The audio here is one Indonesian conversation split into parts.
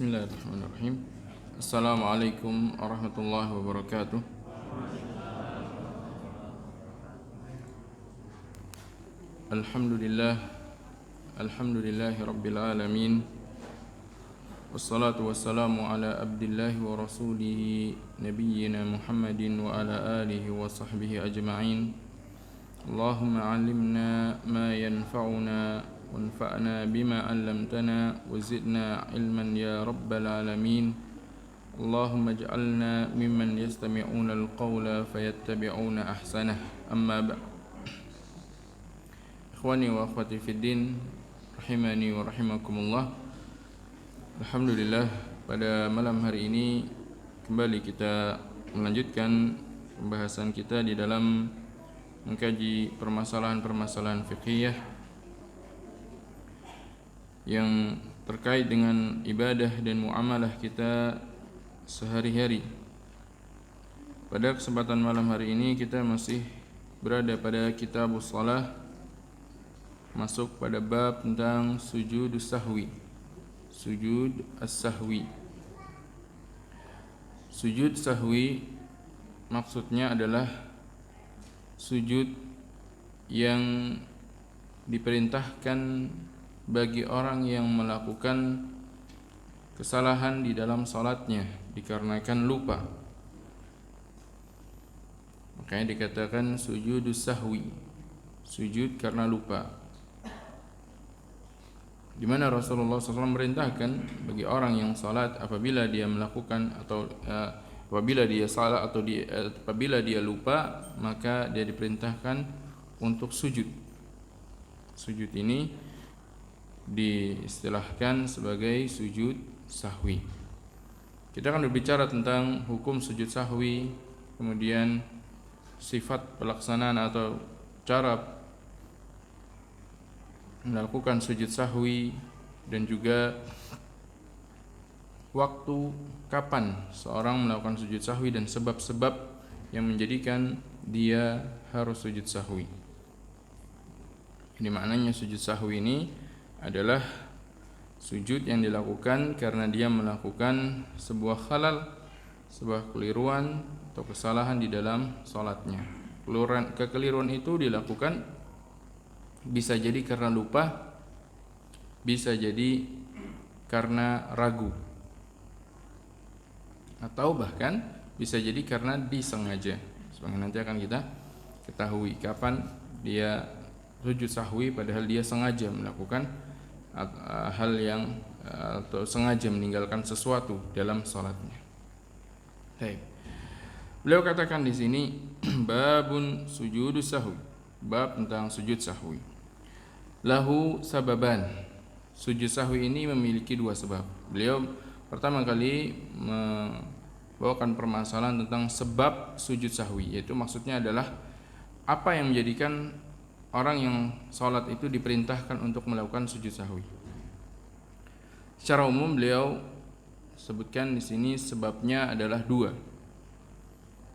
Bismillahirrahmanirrahim. Assalamualaikum warahmatullahi wabarakatuh. Alhamdulillah, alhamdulillahi rabbil alamin. Wassalatu wassalamu ala abdillahi wa rasulihi nabiyyina Muhammadin wa ala alihi wa sahbihi ajma'in. Allahumma 'allimna ma yanfa'una wanfa'na bima 'allamtana wa zidna 'ilman ya rabbal alamin. Allahumma ij'alna mimman yastami'una al-qawla fayattabi'una ahsanah. Amma ba'd. Ikhwani wa akhwati fid din, rahimani wa rahimakumullah. Alhamdulillah, pada malam hari ini kembali kita melanjutkan pembahasan kita di dalam mengkaji permasalahan-permasalahan fiqhiyah yang terkait dengan ibadah dan muamalah kita sehari-hari. Pada kesempatan malam hari ini kita masih berada pada Kitabus Shalah, masuk pada bab tentang sujud sahwi. Sujud as-sahwi. Sujud sahwi maksudnya adalah sujud yang diperintahkan bagi orang yang melakukan kesalahan di dalam salatnya dikarenakan lupa. Makanya dikatakan sujudus sahwi, sujud karena lupa. Di mana Rasulullah SAW merintahkan bagi orang yang salat apabila dia melakukan atau apabila dia salah atau apabila dia lupa, maka dia diperintahkan untuk sujud. Sujud ini diistilahkan sebagai sujud sahwi. Kita akan berbicara tentang hukum sujud sahwi, kemudian sifat pelaksanaan atau cara melakukan sujud sahwi, dan juga waktu kapan seorang melakukan sujud sahwi dan sebab-sebab yang menjadikan dia harus sujud sahwi. Ini maknanya sujud sahwi ini adalah sujud yang dilakukan karena dia melakukan sebuah khalal, sebuah kekeliruan atau kesalahan di dalam salatnya. Kekeliruan itu dilakukan bisa jadi karena lupa, bisa jadi karena ragu, atau bahkan bisa jadi karena disengaja. Sebagaimana nanti akan kita ketahui kapan dia sujud sahwi padahal dia sengaja melakukan hal yang atau sengaja meninggalkan sesuatu dalam salatnya. Baik. Beliau katakan di sini babun sujudus sahwi, bab tentang sujud sahwi. Lahu sababan. Sujud sahwi ini memiliki dua sebab. Beliau pertama kali membawakan permasalahan tentang sebab sujud sahwi, yaitu maksudnya adalah apa yang menjadikan orang yang sholat itu diperintahkan untuk melakukan sujud sahwi. Secara umum beliau sebutkan di sini sebabnya adalah dua.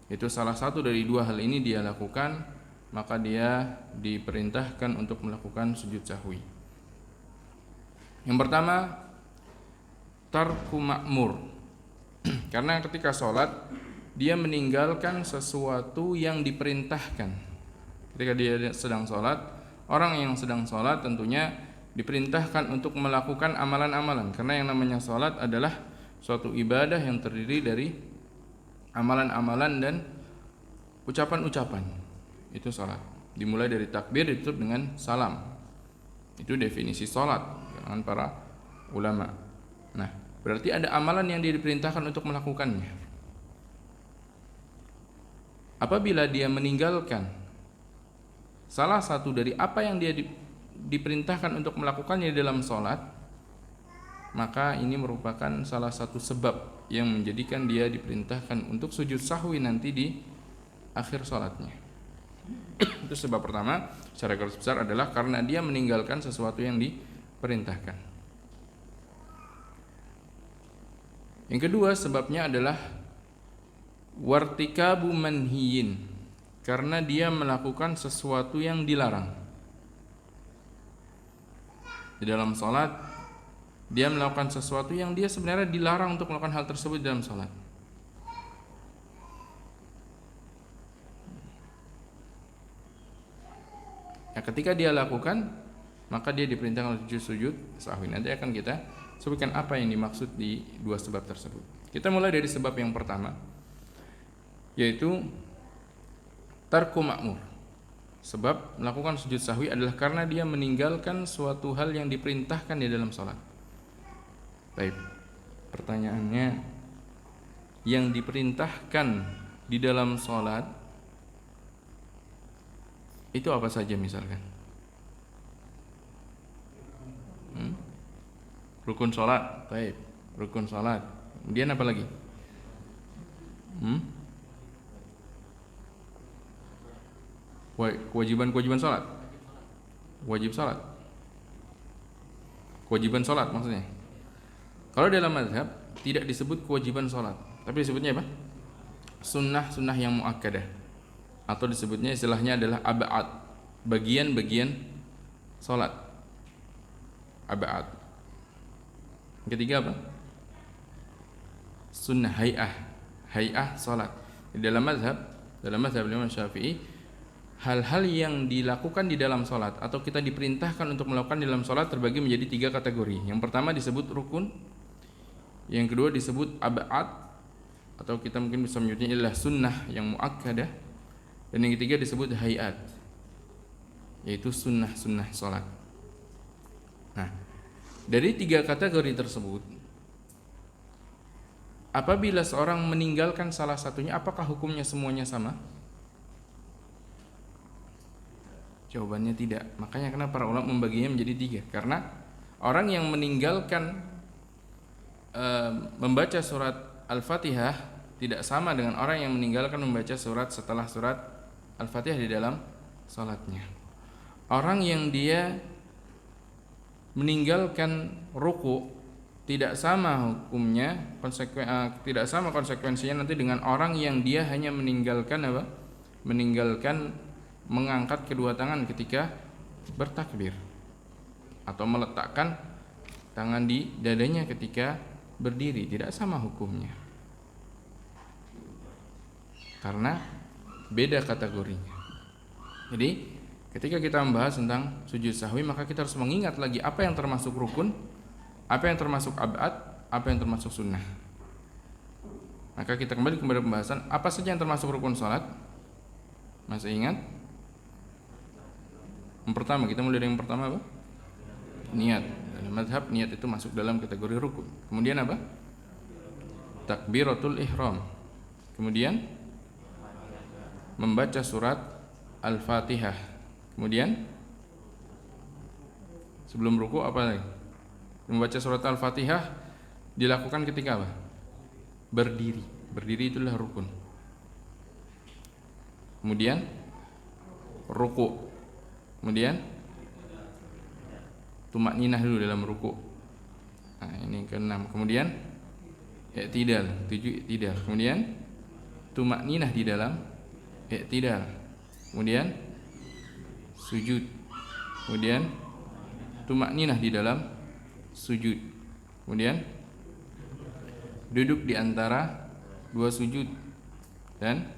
Itu salah satu dari dua hal ini dia lakukan, maka dia diperintahkan untuk melakukan sujud sahwi. Yang pertama, tarku ma'mur. Karena ketika sholat dia meninggalkan sesuatu yang diperintahkan. Ketika dia sedang sholat, orang yang sedang sholat tentunya diperintahkan untuk melakukan amalan-amalan. Karena yang namanya sholat adalah suatu ibadah yang terdiri dari amalan-amalan dan ucapan-ucapan. Itu sholat. Dimulai dari takbir, ditutup dengan salam. Itu definisi sholat dengan para ulama. Nah, berarti ada amalan yang diperintahkan untuk melakukannya. Apabila dia meninggalkan salah satu dari apa yang dia diperintahkan untuk melakukannya dalam sholat, maka ini merupakan salah satu sebab yang menjadikan dia diperintahkan untuk sujud sahwi nanti di akhir sholatnya. Itu sebab pertama secara garis besar adalah karena dia meninggalkan sesuatu yang diperintahkan. Yang kedua sebabnya adalah wartikabu manhiyin, karena dia melakukan sesuatu yang dilarang. Di dalam salat dia melakukan sesuatu yang dia sebenarnya dilarang untuk melakukan hal tersebut dalam salat. Ya, ketika dia lakukan, maka dia diperintahkan untuk sujud sahwi. Nanti akan kita sebutkan apa yang dimaksud di dua sebab tersebut. Kita mulai dari sebab yang pertama, yaitu tarku ma'mur. Sebab melakukan sujud sahwi adalah karena dia meninggalkan suatu hal yang diperintahkan di dalam salat. Baik. Pertanyaannya, yang diperintahkan di dalam salat itu apa saja misalkan? Rukun salat, baik. Rukun salat. Kemudian apa lagi? Kewajiban salat. Wajib salat. Kewajiban salat maksudnya. Kalau dalam mazhab tidak disebut kewajiban salat, tapi disebutnya apa? Sunnah yang muakkadah. Atau disebutnya istilahnya adalah ab'ad, bagian-bagian salat. Ab'ad. Ketiga apa? Sunnah hay'ah salat. Dalam mazhab Imam Syafi'i, hal-hal yang dilakukan di dalam salat atau kita diperintahkan untuk melakukan di dalam salat terbagi menjadi tiga kategori. Yang pertama disebut rukun, yang kedua disebut ab'ad, atau kita mungkin bisa menyebutnya adalah sunnah yang muakkadah, dan yang ketiga disebut hayat, yaitu sunnah salat. Nah, dari tiga kategori tersebut, apabila seorang meninggalkan salah satunya, apakah hukumnya semuanya sama? Jawabannya tidak. Makanya kenapa para ulama membaginya menjadi tiga, karena orang yang meninggalkan membaca surat Al-Fatihah tidak sama dengan orang yang meninggalkan membaca surat setelah surat Al-Fatihah di dalam salatnya. Orang yang dia meninggalkan ruku tidak sama hukumnya, tidak sama konsekuensinya nanti dengan orang yang dia hanya meninggalkan apa? Meninggalkan mengangkat kedua tangan ketika bertakbir, atau meletakkan tangan di dadanya ketika berdiri. Tidak sama hukumnya, karena beda kategorinya. Jadi ketika kita membahas tentang sujud sahwi, maka kita harus mengingat lagi apa yang termasuk rukun, apa yang termasuk ab'ad, apa yang termasuk sunnah. Maka kita kembali kepada pembahasan apa saja yang termasuk rukun salat. Masih ingat? Yang pertama, kita mulai dari yang pertama apa? Niat. Dalam mazhab niat itu masuk dalam kategori rukun. Kemudian apa? Takbiratul ihram. Kemudian membaca surat Al-Fatihah. Kemudian sebelum ruku apa lagi? Membaca surat Al-Fatihah dilakukan ketika apa? Berdiri. Berdiri itulah rukun. Kemudian ruku. Kemudian tumakninah dulu dalam ruku. Nah, ini keenam. Kemudian i'tidal, 7 i'tidal. Kemudian tumakninah di dalam i'tidal. Kemudian sujud. Kemudian tumakninah di dalam sujud. Kemudian duduk di antara dua sujud dan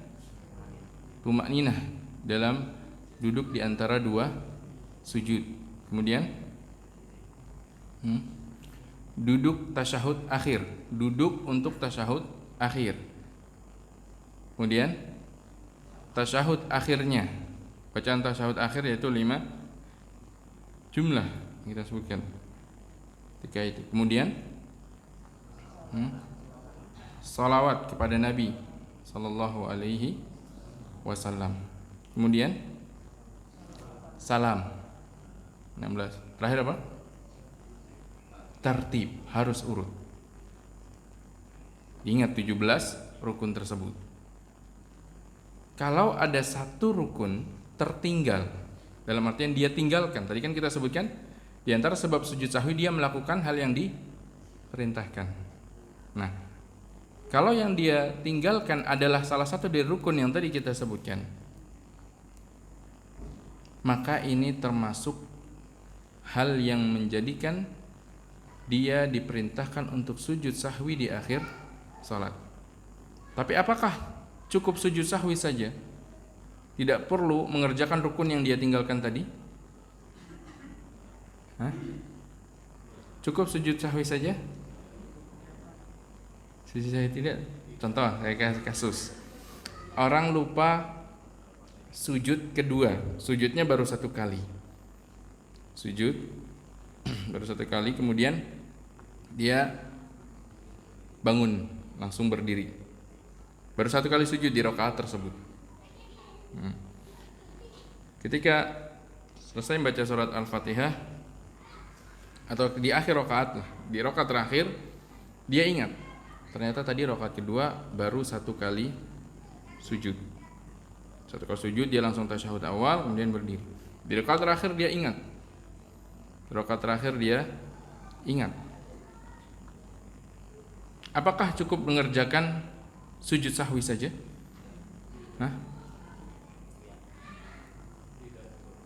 tumakninah dalam duduk di antara dua sujud. Kemudian duduk tasyahud akhir, duduk untuk tasyahud akhir. Kemudian tasyahud akhirnya, bacaan tasyahud akhir yaitu 5 jumlah yang kita sebutkan ketika itu. Kemudian salawat kepada Nabi sallallahu alaihi wasallam. Kemudian salam. 16. Terakhir apa? Tertib, harus urut. Ingat 17 rukun tersebut. Kalau ada satu rukun tertinggal, dalam artian dia tinggalkan, tadi kan kita sebutkan di antara sebab sujud sahwi dia melakukan hal yang diperintahkan. Nah, kalau yang dia tinggalkan adalah salah satu dari rukun yang tadi kita sebutkan, maka ini termasuk hal yang menjadikan dia diperintahkan untuk sujud sahwi di akhir salat. Tapi apakah cukup sujud sahwi saja? Tidak perlu mengerjakan rukun yang dia tinggalkan tadi? Hah? Cukup sujud sahwi saja? Sujud sahwi tidak? Contoh, saya kasih kasus. Orang lupa sujud kedua, sujudnya baru satu kali. Sujud baru satu kali, kemudian dia bangun, langsung berdiri. Baru satu kali sujud di rakaat tersebut. Ketika selesai membaca surat Al-Fatihah atau di akhir rakaat, di rakaat terakhir, dia ingat ternyata tadi rakaat kedua baru satu kali sujud. Satu kali sujud dia langsung tasyahud awal, kemudian berdiri. Di rakaat terakhir dia ingat. Rakaat terakhir dia ingat. Apakah cukup mengerjakan sujud sahwi saja? Hah?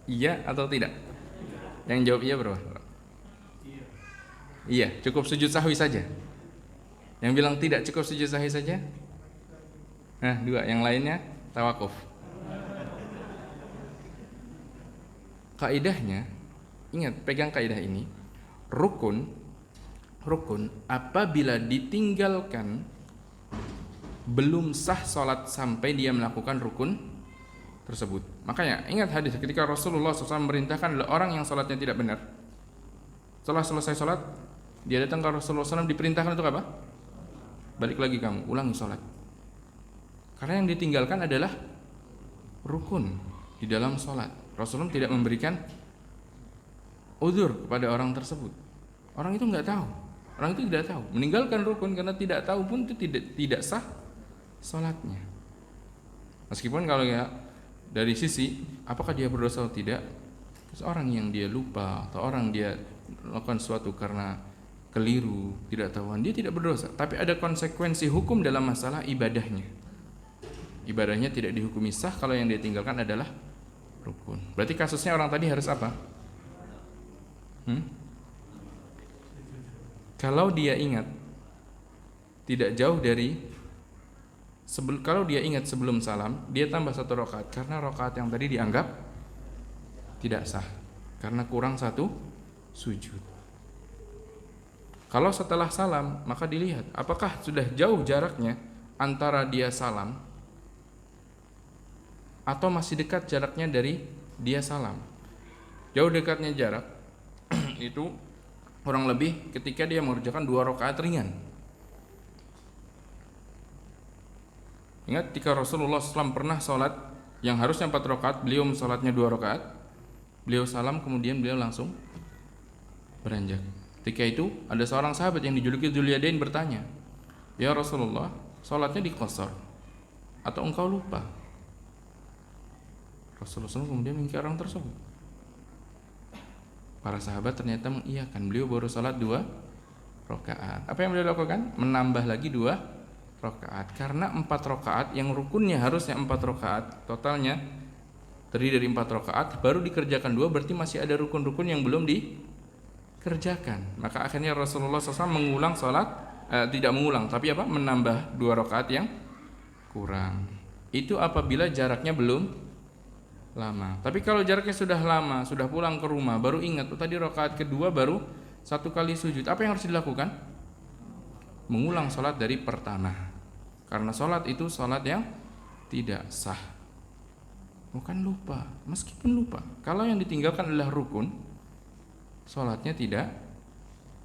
Iya atau tidak? Yang jawab iya berapa? Iya, cukup sujud sahwi saja. Yang bilang tidak cukup sujud sahwi saja? Nah, dua. Yang lainnya tawakuf. Kaidahnya, ingat, pegang kaidah ini. Rukun apabila ditinggalkan belum sah salat sampai dia melakukan rukun tersebut. Makanya ingat hadis ketika Rasulullah SAW memerintahkan orang yang salatnya tidak benar. Setelah selesai salat, dia datang ke Rasulullah SAW, diperintahkan untuk apa? Balik lagi kamu, ulangi salat. Karena yang ditinggalkan adalah rukun di dalam salat. Rasulullah tidak memberikan uzur kepada orang tersebut. Orang itu nggak tahu. Orang itu tidak tahu. Meninggalkan rukun karena tidak tahu pun itu tidak sah salatnya. Meskipun kalau ya dari sisi apakah dia berdosa atau tidak, seorang yang dia lupa atau orang dia melakukan sesuatu karena keliru, tidak tahuan, dia tidak berdosa. Tapi ada konsekuensi hukum dalam masalah ibadahnya. Ibadahnya tidak dihukumi sah kalau yang dia tinggalkan adalah rukun. Berarti kasusnya orang tadi harus apa? Kalau dia ingat tidak jauh dari kalau dia ingat sebelum salam, dia tambah satu rakaat karena rakaat yang tadi dianggap tidak sah karena kurang satu sujud. Kalau setelah salam, maka dilihat apakah sudah jauh jaraknya antara dia salam atau masih dekat jaraknya dari dia salam. Jauh dekatnya jarak itu kurang lebih ketika dia mengerjakan 2 rakaat ringan. Ingat ketika Rasulullah SAW pernah sholat yang harusnya 4 rakaat, beliau sholatnya 2 rakaat. Beliau salam kemudian beliau langsung beranjak. Ketika itu ada seorang sahabat yang dijuluki Dzul-Yadain bertanya, "Ya Rasulullah, sholatnya diqashar atau engkau lupa?" Rasulullah SAW kemudian mengingkari orang tersebut. Para sahabat ternyata mengiyakan, beliau baru sholat 2 rakaat. Apa yang beliau lakukan? Menambah lagi 2 rakaat. Karena 4 rakaat yang rukunnya harusnya 4 rakaat, totalnya terdiri dari 4 rakaat, baru dikerjakan 2, berarti masih ada rukun-rukun yang belum dikerjakan. Maka akhirnya Rasulullah SAW mengulang sholat, tidak mengulang, tapi apa? Menambah 2 rakaat yang kurang. Itu apabila jaraknya belum lama. Tapi kalau jaraknya sudah lama, sudah pulang ke rumah, baru ingat, tadi rakaat kedua baru 1 kali sujud. Apa yang harus dilakukan? Mengulang sholat dari pertama. Karena sholat itu sholat yang tidak sah. Bukan lupa, meskipun lupa. Kalau yang ditinggalkan adalah rukun, sholatnya tidak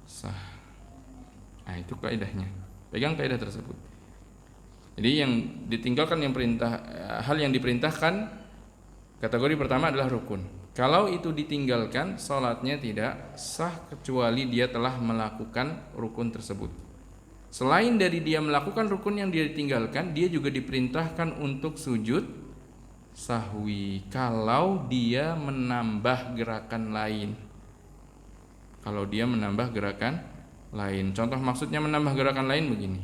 sah. Nah, itu kaidahnya. Pegang kaidah tersebut. Jadi yang ditinggalkan hal yang diperintahkan, kategori pertama adalah rukun. Kalau itu ditinggalkan, sholatnya tidak sah kecuali dia telah melakukan rukun tersebut. Selain dari dia melakukan rukun yang dia tinggalkan, dia juga diperintahkan untuk sujud sahwi kalau dia menambah gerakan lain. Kalau dia menambah gerakan lain. Contoh maksudnya menambah gerakan lain begini.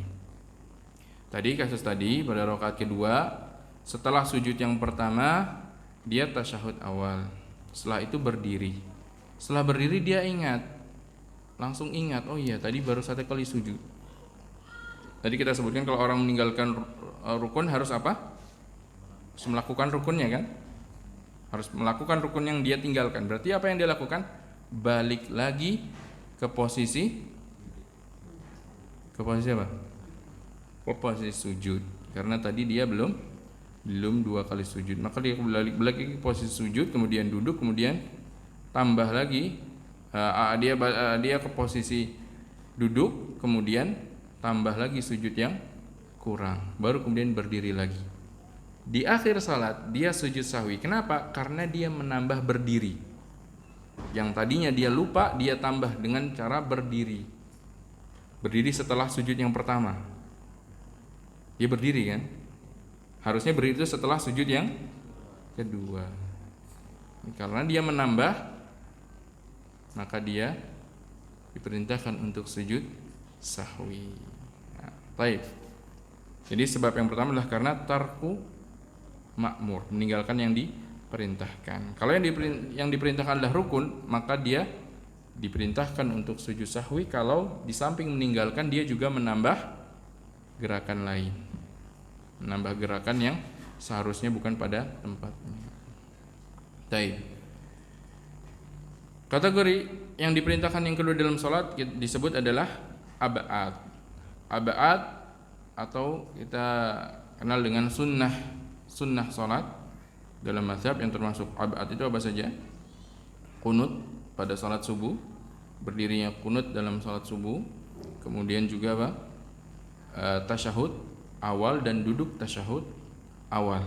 Kasus tadi pada rakaat kedua, setelah sujud yang pertama dia tasyahud awal. Setelah itu berdiri. Setelah berdiri dia ingat langsung ingat, oh iya tadi baru 1 kali sujud. Tadi kita sebutkan kalau orang meninggalkan rukun harus apa? Harus melakukan rukunnya kan? Harus melakukan rukun yang dia tinggalkan. Berarti apa yang dia lakukan? Balik lagi ke posisi apa? Ke posisi sujud. Karena tadi dia belum 2 kali sujud. Maka dia balik lagi ke posisi sujud, kemudian duduk, kemudian tambah lagi dia ke posisi duduk, kemudian tambah lagi sujud yang kurang, baru kemudian berdiri lagi. Di akhir salat dia sujud sahwi. Kenapa? Karena dia menambah berdiri. Yang tadinya dia lupa, dia tambah dengan cara berdiri. Berdiri setelah sujud yang pertama. Dia berdiri kan? Harusnya berdiri itu setelah sujud yang kedua. Karena dia menambah, maka dia diperintahkan untuk sujud sahwi. Baik. Jadi sebab yang pertama adalah karena tarku makmur, meninggalkan yang diperintahkan. Kalau yang diperintahkan adalah rukun, maka dia diperintahkan untuk sujud sahwi. Kalau di samping meninggalkan, dia juga menambah gerakan lain, menambah gerakan yang seharusnya bukan pada tempatnya. Baik. Kategori yang diperintahkan yang kedua dalam sholat disebut adalah ab'ad. Ab'ad atau kita kenal dengan sunnah sholat dalam mazhab, yang termasuk ab'ad itu apa saja? Qunut pada sholat subuh, berdirinya qunut dalam sholat subuh, kemudian juga apa? Tasyahud awal dan duduk tasyahud awal.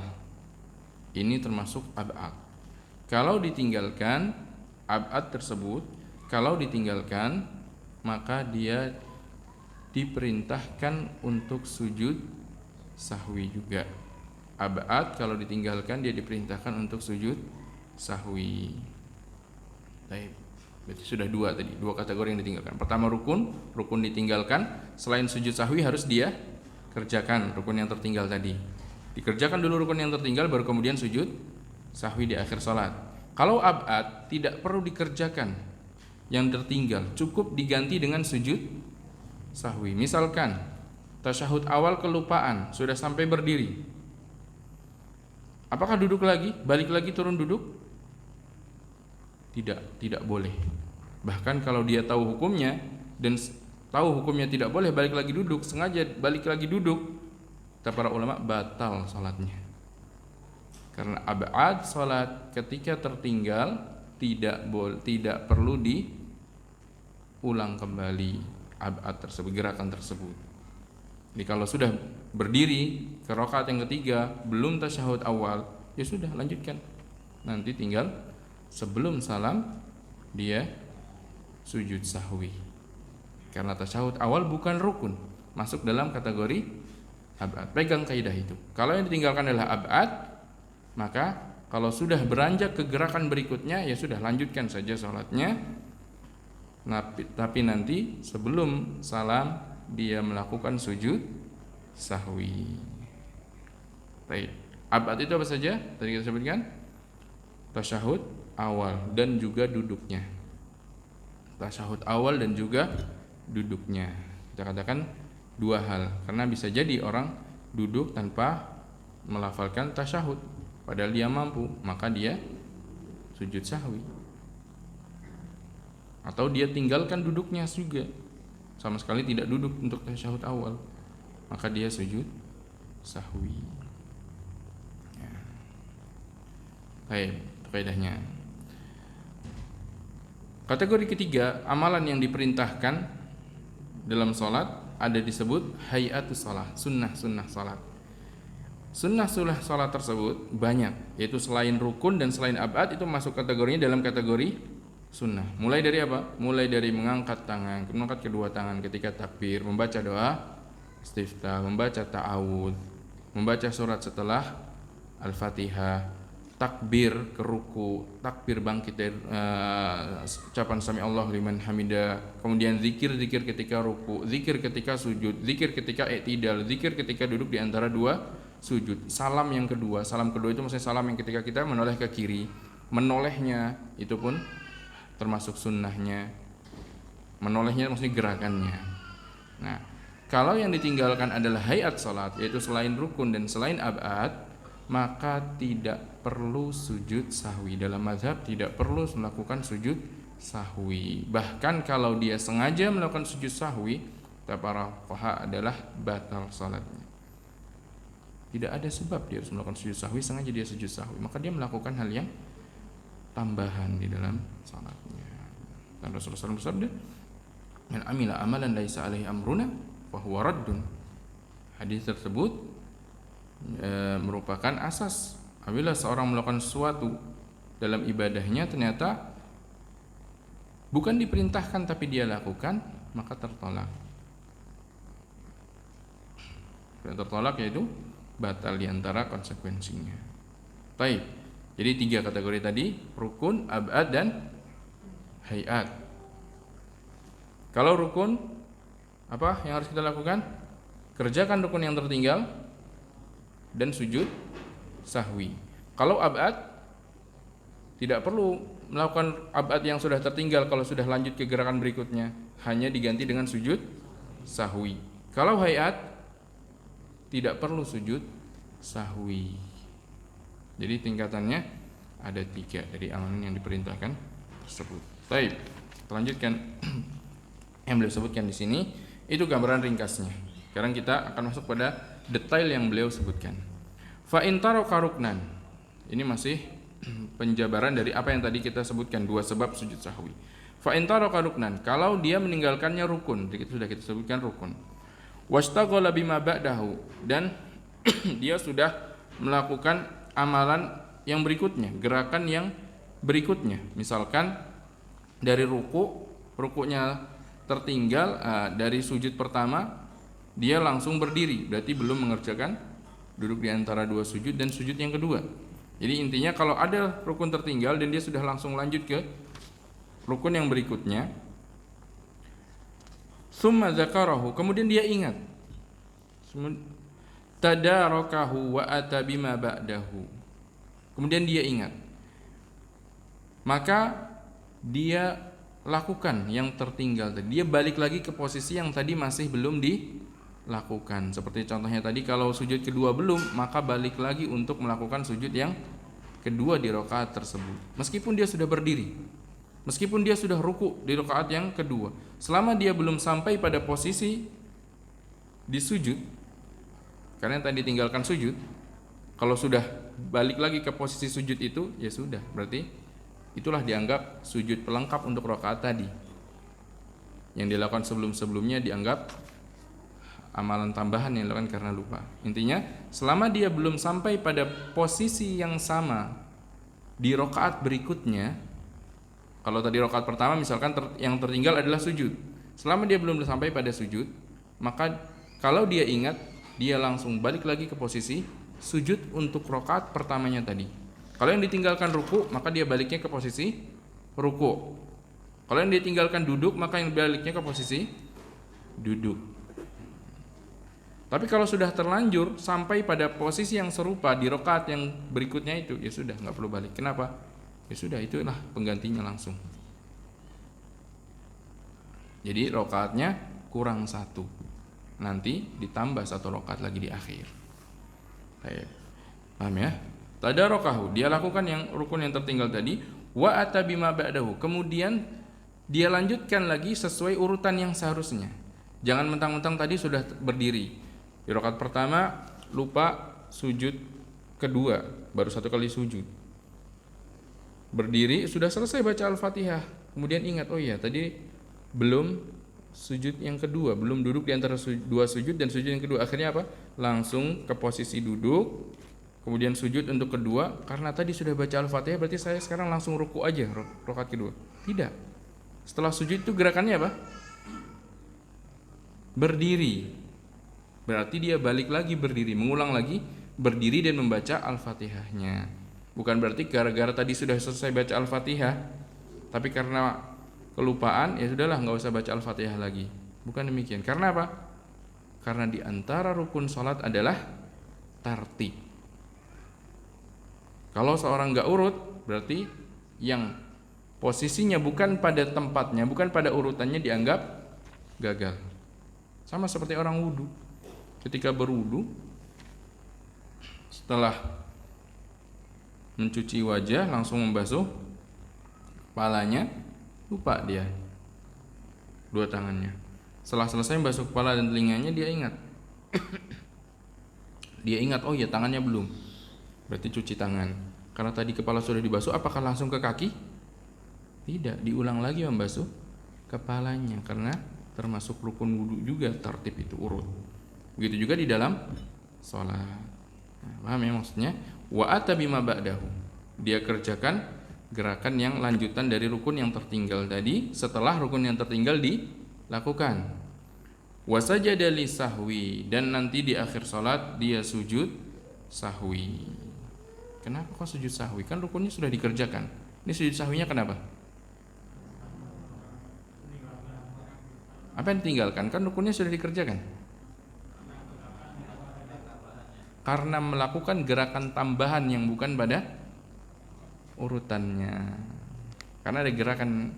Ini termasuk ab'ad. Kalau ditinggalkan ab'ad tersebut, maka dia diperintahkan untuk sujud sahwi juga. Ab'ad kalau ditinggalkan dia diperintahkan untuk sujud sahwi. Baik. Berarti sudah 2 tadi, 2 kategori yang ditinggalkan. Pertama rukun ditinggalkan, selain sujud sahwi harus dia kerjakan rukun yang tertinggal tadi. Dikerjakan dulu rukun yang tertinggal, baru kemudian sujud sahwi di akhir salat. Kalau ab'ad tidak perlu dikerjakan yang tertinggal, cukup diganti dengan sujud sahwi. Misalkan tasyahud awal kelupaan, sudah sampai berdiri, apakah duduk lagi, balik lagi turun duduk? Tidak boleh. Bahkan kalau dia tahu hukumnya dan tahu hukumnya tidak boleh balik lagi duduk, sengaja balik lagi duduk, kata para ulama batal salatnya. Karena ab'ad salat ketika tertinggal tidak perlu diulang kembali ab'ad tersebut, gerakan tersebut. Jadi kalau sudah berdiri ke rakaat yang ketiga belum tasyahud awal, ya sudah lanjutkan. Nanti tinggal sebelum salam dia sujud sahwi. Karena tasyahud awal bukan rukun, masuk dalam kategori ab'ad. Pegang kaidah itu. Kalau yang ditinggalkan adalah ab'ad, maka kalau sudah beranjak ke gerakan berikutnya, ya sudah lanjutkan saja salatnya. Tapi nanti sebelum salam dia melakukan sujud sahwi. Baik. Ab'ad itu apa saja? Tadi kita sebutkan tasyahud awal dan juga duduknya. Tasyahud awal dan juga duduknya. Kita katakan 2 hal, karena bisa jadi orang duduk tanpa melafalkan tasyahud padahal dia mampu, maka dia sujud sahwi. Atau dia tinggalkan duduknya juga, sama sekali tidak duduk untuk tasyahud awal, maka dia sujud sahwi. Ya. Baik, itu kaidahnya. Kategori ketiga, amalan yang diperintahkan dalam sholat ada disebut hayatus sholat, sunnah sholat. Sunnah sholat tersebut banyak, yaitu selain rukun dan selain ab'ad itu masuk kategorinya dalam kategori sunnah. Mulai dari apa? Mulai dari mengangkat kedua tangan ketika takbir, membaca doa istiftah, membaca ta'awudz, membaca surat setelah Al-Fatihah, takbir ke ruku, takbir bangkit dari ucapan sami Allahu liman hamidah, kemudian zikir ketika ruku, zikir ketika sujud, zikir ketika i'tidal, zikir ketika duduk di antara 2 sujud. Salam kedua itu maksudnya salam yang ketika kita menoleh ke kiri, menolehnya itu pun termasuk sunnahnya. Menolehnya maksudnya gerakannya. Nah, kalau yang ditinggalkan adalah hayat salat, yaitu selain rukun dan selain ab'ad, maka tidak perlu sujud sahwi. Dalam mazhab tidak perlu melakukan sujud sahwi. Bahkan kalau dia sengaja melakukan sujud sahwi, kata para fuqaha adalah batal salatnya. Tidak ada sebab dia harus melakukan sujud sahwi, sengaja dia sujud sahwi, maka dia melakukan hal yang tambahan di dalam salatnya. Dan Rasulullah SAW bersabda, "Man amila amalan laisa alaihi amruna fa huwa raddun." Hadis tersebut merupakan asas. Apabila seorang melakukan sesuatu dalam ibadahnya ternyata bukan diperintahkan tapi dia lakukan, maka tertolak. Yang tertolak yaitu batal diantara konsekuensinya. Baik. Jadi 3 kategori tadi, rukun, ab'ad dan hayat. Kalau rukun, apa yang harus kita lakukan? Kerjakan rukun yang tertinggal dan sujud sahwi. Kalau ab'ad, tidak perlu melakukan ab'ad yang sudah tertinggal kalau sudah lanjut ke gerakan berikutnya, hanya diganti dengan sujud sahwi. Kalau hayat, tidak perlu sujud sahwi. Jadi tingkatannya ada 3 dari amalan yang diperintahkan tersebut. Baik, kita lanjutkan. Yang beliau sebutkan di sini itu gambaran ringkasnya. Sekarang kita akan masuk pada detail yang beliau sebutkan. Fa in taraka ruknan. Ini masih penjabaran dari apa yang tadi kita sebutkan, 2 sebab sujud sahwi. Fa in taraka ruknan, kalau dia meninggalkannya rukun, sudah kita sebutkan rukun. Wastaghala bima ba'dahu, dan dia sudah melakukan amalan yang berikutnya, gerakan yang berikutnya. Misalkan dari rukunya tertinggal, dari sujud pertama dia langsung berdiri, berarti belum mengerjakan duduk di antara 2 sujud dan sujud yang kedua. Jadi intinya kalau ada rukun tertinggal dan dia sudah langsung lanjut ke rukun yang berikutnya, summa dzakarahu, kemudian dia ingat, tadarakahu wa ata bima ba'dahu, kemudian dia ingat, maka dia lakukan yang tertinggal tadi, dia balik lagi ke posisi yang tadi masih belum dilakukan. Seperti contohnya tadi, kalau sujud kedua belum, maka balik lagi untuk melakukan sujud yang kedua di rakaat tersebut, meskipun dia sudah berdiri, meskipun dia sudah ruku di rakaat yang kedua, selama dia belum sampai pada posisi di sujud, karena yang tadi tinggalkan sujud, kalau sudah balik lagi ke posisi sujud itu, ya sudah, berarti itulah dianggap sujud pelengkap untuk rakaat tadi. Yang dilakukan sebelum-sebelumnya dianggap amalan tambahan yang dilakukan karena lupa. Intinya, selama dia belum sampai pada posisi yang sama di rakaat berikutnya, kalau tadi rakaat pertama misalkan yang tertinggal adalah sujud, selama dia belum sampai pada sujud, maka kalau dia ingat, dia langsung balik lagi ke posisi sujud untuk rakaat pertamanya tadi. Kalau yang ditinggalkan ruku, maka dia baliknya ke posisi ruku. Kalau yang ditinggalkan duduk, maka yang baliknya ke posisi duduk. Tapi kalau sudah terlanjur sampai pada posisi yang serupa di rakaat yang berikutnya itu, ya sudah, nggak perlu balik. Kenapa? Ya sudah, itulah penggantinya langsung. Jadi rakaatnya kurang 1, nanti ditambah 1 rakaat lagi di akhir. Baik, paham ya? Tadarakahu, dia lakukan yang rukun yang tertinggal tadi, wa ata bima ba'dahu, kemudian dia lanjutkan lagi sesuai urutan yang seharusnya. Jangan mentang-mentang tadi sudah berdiri di rakaat pertama, lupa sujud kedua, baru 1 kali sujud, berdiri sudah selesai baca Al-Fatihah, kemudian ingat, oh iya tadi belum sujud yang kedua, belum duduk di antara 2 sujud dan sujud yang kedua. Akhirnya apa? Langsung ke posisi duduk, kemudian sujud untuk kedua. Karena tadi sudah baca Al-Fatihah, berarti saya sekarang langsung ruku aja rakaat kedua. Tidak. Setelah sujud itu gerakannya apa? Berdiri. Berarti dia balik lagi berdiri, mengulang lagi berdiri dan membaca Al-Fatihahnya. Bukan berarti gara-gara tadi sudah selesai baca Al-Fatihah, tapi karena kelupaan, ya sudahlah, nggak usah baca Al-Fatihah lagi. Bukan demikian. Karena apa? Karena di antara rukun salat adalah tartib. Kalau seorang nggak urut, berarti yang posisinya bukan pada tempatnya, bukan pada urutannya, dianggap gagal. Sama seperti orang wudu. Ketika berwudu, setelah mencuci wajah langsung membasuh kepalanya, lupa dia dua tangannya. Setelah selesai membasuh kepala dan telinganya, dia ingat. Dia ingat, oh ya tangannya belum. Berarti cuci tangan. Karena tadi kepala sudah dibasuh, apakah langsung ke kaki? Tidak, diulang lagi membasuh kepalanya, karena termasuk rukun wudu juga, tertib itu urut. Begitu juga di dalam sholat. Nah, paham ya maksudnya? Wa ata bima ba'dahu. Dia kerjakan gerakan yang lanjutan dari rukun yang tertinggal tadi setelah rukun yang tertinggal dilakukan. Wa sajada li sahwi, dan nanti di akhir sholat dia sujud sahwi. Kenapa kok sujud sahwi? Kan rukunnya sudah dikerjakan. Ini sujud sahwinya kenapa? Apa yang ditinggalkan? Kan rukunnya sudah dikerjakan. Karena melakukan gerakan tambahan yang bukan pada urutannya. Karena ada gerakan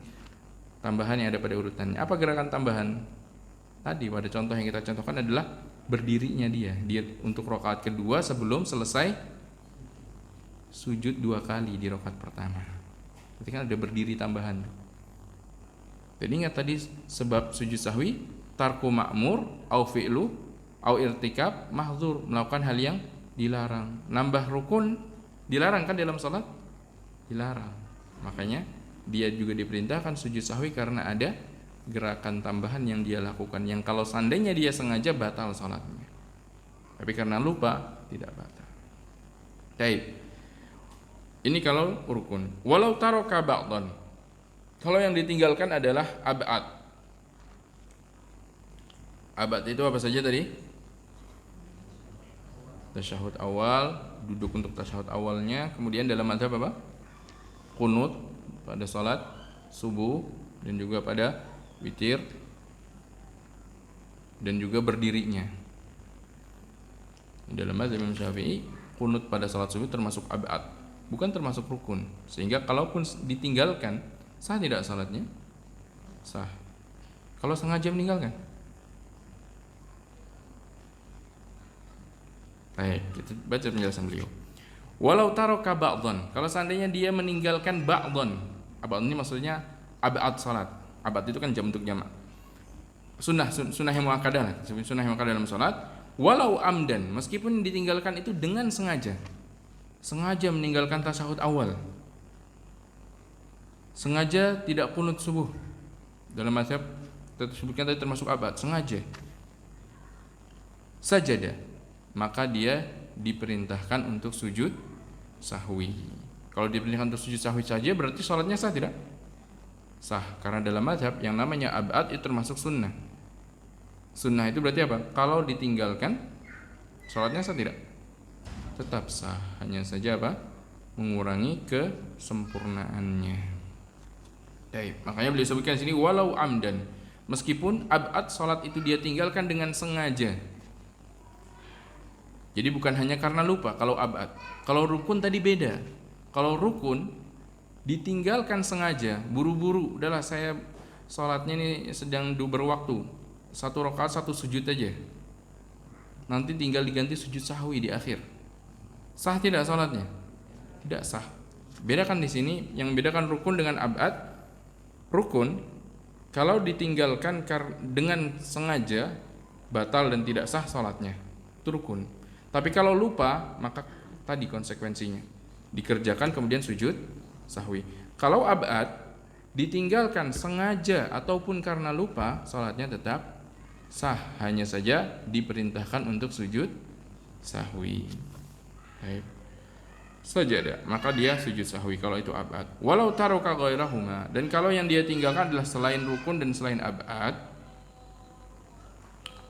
tambahan yang ada pada urutannya. Apa gerakan tambahan? Tadi pada contoh yang kita contohkan adalah berdirinya dia. Dia untuk rakaat kedua sebelum selesai sujud 2 kali di rakaat pertama. Berarti kan ada berdiri tambahan. Jadi ingat tadi sebab sujud sahwi, tarku ma'mur au fi'lu au irtikab mahdzur, melakukan hal yang dilarang. Nambah rukun dilarang kan dalam salat? Dilarang. Makanya dia juga diperintahkan sujud sahwi karena ada gerakan tambahan yang dia lakukan, yang kalau seandainya dia sengaja batal salatnya. Tapi karena lupa tidak batal. Baik. Ini kalau rukun. Walau taraka ba'dhan. Kalau yang ditinggalkan adalah ab'ad. Ab'ad itu apa saja tadi? Tasyahud awal, duduk untuk tasyahud awalnya, kemudian dalam mazhab apa? Qunut pada salat subuh dan juga pada witir, dan juga berdirinya. Dalam mazhab Imam Syafi'i, qunut pada salat subuh termasuk ab'ad, bukan termasuk rukun. Sehingga kalaupun ditinggalkan, sah tidak salatnya? Sah. Kalau sengaja meninggalkan? Baik, kita baca penjelasan beliau. Walau taraka ba'dhan, kalau seandainya dia meninggalkan ba'dhan. Ba'dhan ini maksudnya ab'ad salat. Ab'ad itu kan jam untuk jamak. Sunnah yang muakkadah, sunnah yang muakkadah dalam salat. Walau amdan, meskipun ditinggalkan itu dengan sengaja. Sengaja meninggalkan tasyahud awal. Sengaja tidak qunut subuh. Dalam mazhab disebutkan tadi termasuk abad, sengaja. Sajada, maka dia diperintahkan untuk sujud sahwi. Kalau diperintahkan untuk sujud sahwi saja berarti salatnya sah tidak? Sah, karena dalam mazhab yang namanya abad itu termasuk sunnah. Sunnah itu berarti apa? Kalau ditinggalkan salatnya sah tidak? Tetap sah, hanya saja apa? Mengurangi kesempurnaannya. Baik, makanya beliau sebutkan di sini walau amdan, meskipun ab'ad salat itu dia tinggalkan dengan sengaja. Jadi bukan hanya karena lupa kalau ab'ad. Kalau rukun tadi beda. Kalau rukun ditinggalkan sengaja, buru-buru, udahlah saya salatnya ini sedang berwaktu, 1 rakaat 1 sujud aja. Nanti tinggal diganti sujud sahwi di akhir. Sah tidak salatnya? Tidak sah. Bedakan di sini, yang bedakan rukun dengan ab'ad. Rukun kalau ditinggalkan dengan sengaja batal dan tidak sah salatnya, itu rukun. Tapi kalau lupa, maka tadi konsekuensinya dikerjakan kemudian sujud sahwi. Kalau ab'ad ditinggalkan sengaja ataupun karena lupa, salatnya tetap sah, hanya saja diperintahkan untuk sujud sahwi. Baik. Sajada, maka dia sujud sahwi kalau itu ab'ad. Walau taraka ghairahuma, dan kalau yang dia tinggalkan adalah selain rukun dan selain ab'ad,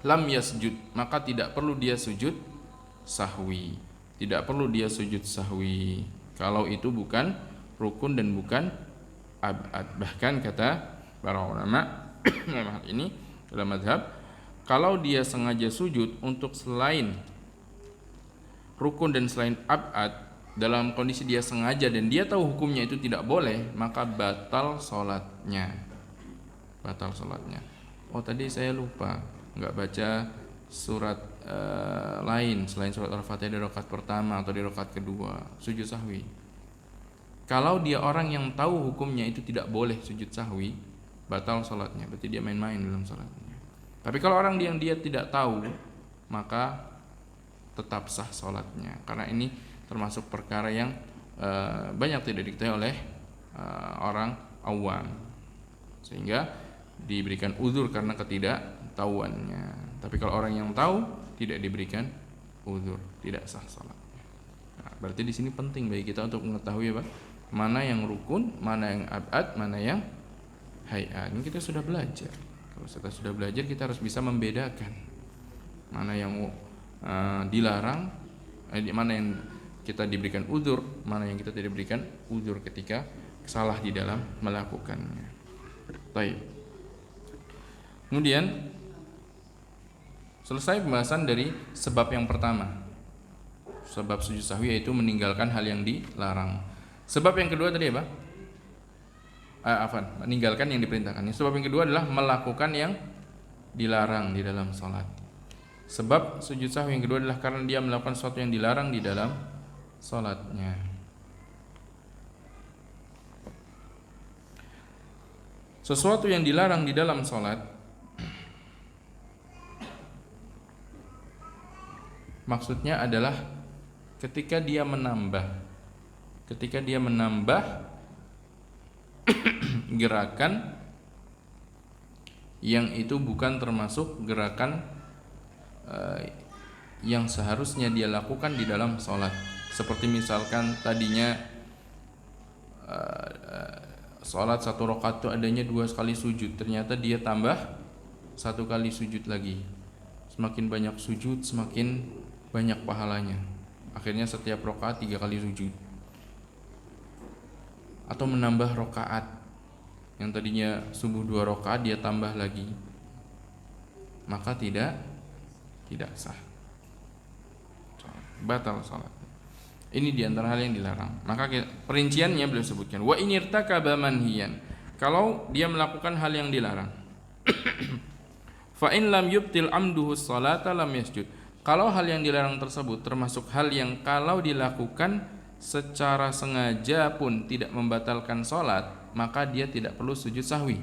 lam yasjud, maka tidak perlu dia sujud sahwi. Tidak perlu dia sujud sahwi kalau itu bukan rukun dan bukan ab'ad. Bahkan kata para ulama dalam hal ini dalam mazhab, kalau dia sengaja sujud untuk selain rukun dan selain ab'ad, dalam kondisi dia sengaja dan dia tahu hukumnya itu tidak boleh, maka batal sholatnya. Batal sholatnya. Oh tadi saya lupa nggak baca surat lain selain surat Al-Fatihah di rakaat pertama atau di rakaat kedua, sujud sahwi. Kalau dia orang yang tahu hukumnya itu tidak boleh sujud sahwi, batal sholatnya. Berarti dia main-main dalam sholatnya. Tapi kalau orang yang dia tidak tahu, maka tetap sah sholatnya. Karena ini termasuk perkara yang banyak tidak diketahui oleh orang awam, sehingga diberikan uzur karena ketidaktahuannya. Tapi kalau orang yang tahu tidak diberikan uzur, tidak sah sholatnya. Nah, berarti di sini penting bagi kita untuk mengetahui apa? Mana yang rukun, mana yang abad, mana yang hayat. Ini kita sudah belajar. Kalau kita sudah belajar, kita harus bisa membedakan mana yang dilarang, mana yang kita diberikan uzur, mana yang kita tidak diberikan uzur ketika salah di dalam melakukannya. Baik. Kemudian selesai pembahasan dari sebab yang pertama. Sebab sujud sahwi yaitu meninggalkan hal yang dilarang. Sebab yang kedua tadi apa? Meninggalkan yang diperintahkan. Sebab yang kedua adalah melakukan yang dilarang di dalam salat. Sebab sujud sahwi yang kedua adalah karena dia melakukan sesuatu yang dilarang di dalam salatnya. Sesuatu yang dilarang di dalam salat maksudnya adalah ketika dia menambah gerakan yang itu bukan termasuk gerakan yang seharusnya dia lakukan di dalam sholat. Seperti misalkan tadinya sholat 1 rakaat itu adanya 2 kali sujud, ternyata dia tambah 1 kali sujud lagi. Semakin banyak sujud semakin banyak pahalanya. Akhirnya setiap rakaat 3 kali sujud. Atau menambah rakaat, yang tadinya subuh 2 rakaat dia tambah lagi, maka tidak sah, batal salat. Ini diantara hal yang dilarang. Maka perinciannya beliau sebutkan, wa in irtakaba manhiyan, kalau dia melakukan hal yang dilarang, fa in lam yubtil amduhu sholata lam yasjud, kalau hal yang dilarang tersebut termasuk hal yang kalau dilakukan secara sengaja pun tidak membatalkan sholat, maka dia tidak perlu sujud sahwi.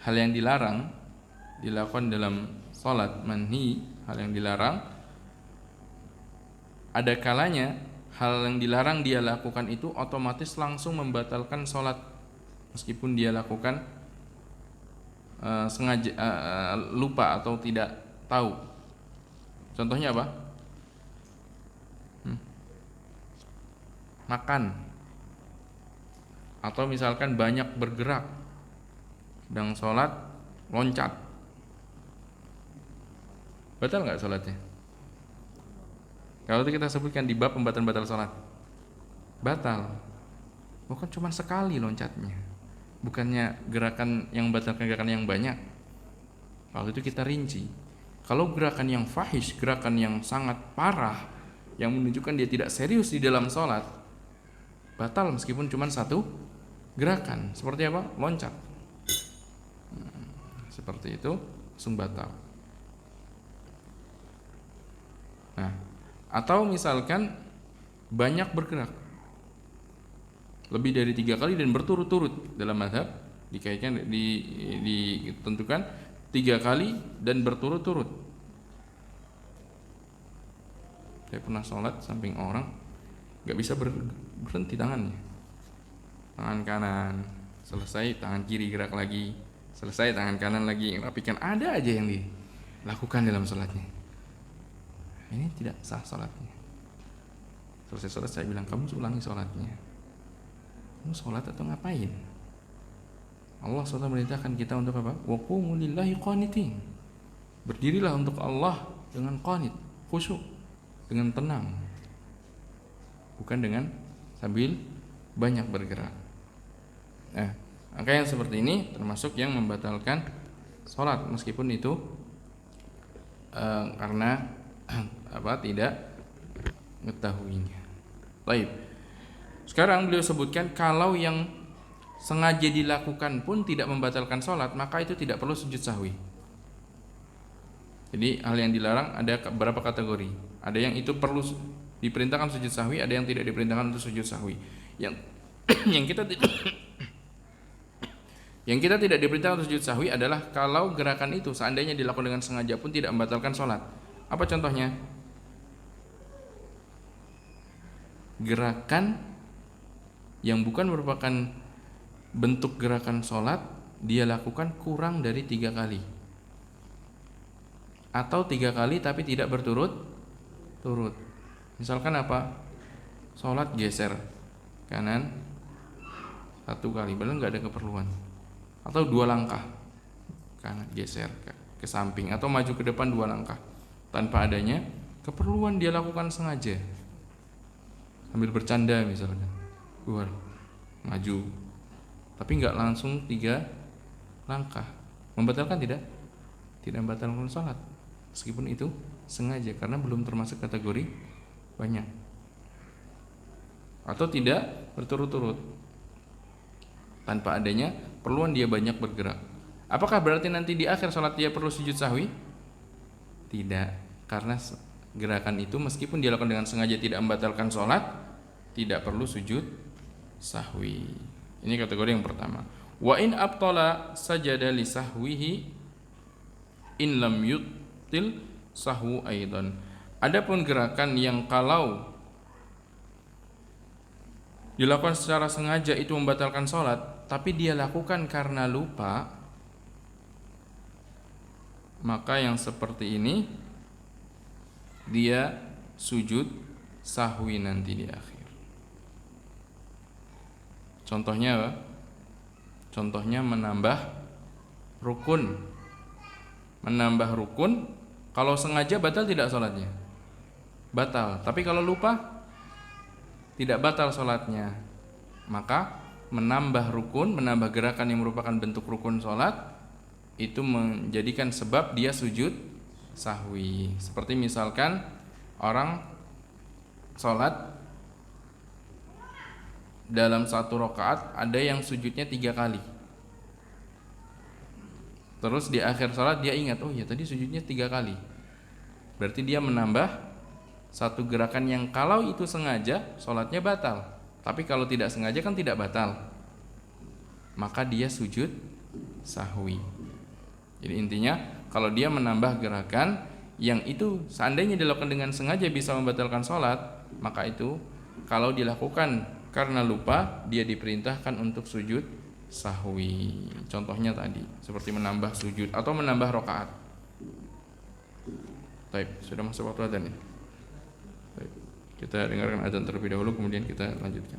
Hal yang dilarang dilakukan dalam sholat, manhi, hal yang dilarang, ada kalanya hal yang dilarang dia lakukan itu otomatis langsung membatalkan sholat, meskipun dia lakukan sengaja, lupa atau tidak tahu. Contohnya apa? Makan, atau misalkan banyak bergerak, sedang sholat loncat, batal nggak sholatnya? Kalau itu kita sebutkan di bab pembatalan batal sholat, batal. Bukan cuma sekali loncatnya, bukannya gerakan yang membatalkan gerakan yang banyak. Kalau itu kita rinci. Kalau gerakan yang fahish, gerakan yang sangat parah, yang menunjukkan dia tidak serius di dalam sholat, batal meskipun cuma 1 gerakan. Seperti apa? Loncat. Seperti itu langsung batal. Nah, atau misalkan banyak bergerak, lebih dari 3 kali dan berturut-turut. Dalam mazhab dikaitkan ditentukan 3 kali dan berturut-turut. Saya pernah sholat samping orang, gak bisa berhenti tangannya. Tangan kanan selesai, tangan kiri gerak lagi, selesai tangan kanan lagi, rapikan. Ada aja yang dilakukan dalam sholatnya. Ini tidak sah sholatnya. Selesai sholat saya bilang, kamu ulangi sholatnya. Kamu sholat atau ngapain? Allah SWT merintahkan kita untuk apa? Wa qumu lillahi qanitin. Berdirilah untuk Allah dengan qanit, khusyuk, dengan tenang, bukan dengan sambil banyak bergerak. Nah, maka yang seperti ini termasuk yang membatalkan sholat, meskipun itu karena tidak mengetahuinya. Baik. Sekarang beliau sebutkan kalau yang sengaja dilakukan pun tidak membatalkan sholat, maka itu tidak perlu sujud sahwi. Jadi hal yang dilarang ada beberapa kategori. Ada yang itu perlu diperintahkan sujud sahwi, ada yang tidak diperintahkan untuk sujud sahwi. Yang yang kita yang kita tidak diperintahkan untuk sujud sahwi adalah kalau gerakan itu seandainya dilakukan dengan sengaja pun tidak membatalkan sholat. Apa contohnya? Gerakan yang bukan merupakan bentuk gerakan sholat, dia lakukan kurang dari 3 kali, atau 3 kali tapi tidak berturut-turut. Misalkan apa? Sholat geser kanan 1 kali, padahal nggak ada keperluan. Atau 2 langkah kanan geser ke samping, atau maju ke depan 2 langkah tanpa adanya keperluan, dia lakukan sengaja. Sambil bercanda misalkan, keluar maju, tapi nggak langsung 3 langkah. Membatalkan tidak? Tidak membatalkan sholat, meskipun itu sengaja, karena belum termasuk kategori banyak. Atau tidak berturut-turut, tanpa adanya perluan dia banyak bergerak. Apakah berarti nanti di akhir sholat dia perlu sujud sahwi? Tidak, karena gerakan itu meskipun dilakukan dengan sengaja tidak membatalkan sholat, tidak perlu sujud sahwi. Ini kategori yang pertama. Wa in abtala sajada li sahwihi in lam yutil sahwu aidan. Adapun gerakan yang kalau dilakukan secara sengaja itu membatalkan sholat, tapi dia lakukan karena lupa, maka yang seperti ini dia sujud sahwi nanti di akhir. Contohnya apa? Contohnya menambah rukun. Menambah rukun, kalau sengaja batal tidak sholatnya? Batal. Tapi kalau lupa, tidak batal sholatnya. Maka menambah rukun, menambah gerakan yang merupakan bentuk rukun sholat, itu menjadikan sebab dia sujud sahwi. Seperti misalkan orang sholat dalam 1 rakaat ada yang sujudnya 3 kali. Terus di akhir sholat dia ingat, oh ya tadi sujudnya 3 kali. Berarti dia menambah satu gerakan yang kalau itu sengaja sholatnya batal, tapi kalau tidak sengaja kan tidak batal, maka dia sujud sahwi. Jadi intinya kalau dia menambah gerakan yang itu seandainya dilakukan dengan sengaja bisa membatalkan sholat, maka itu kalau dilakukan karena lupa dia diperintahkan untuk sujud sahwi. Contohnya tadi seperti menambah sujud atau menambah rakaat. Baik, sudah masuk waktu adzan ya? Baik, kita dengarkan adzan terlebih dahulu kemudian kita lanjutkan.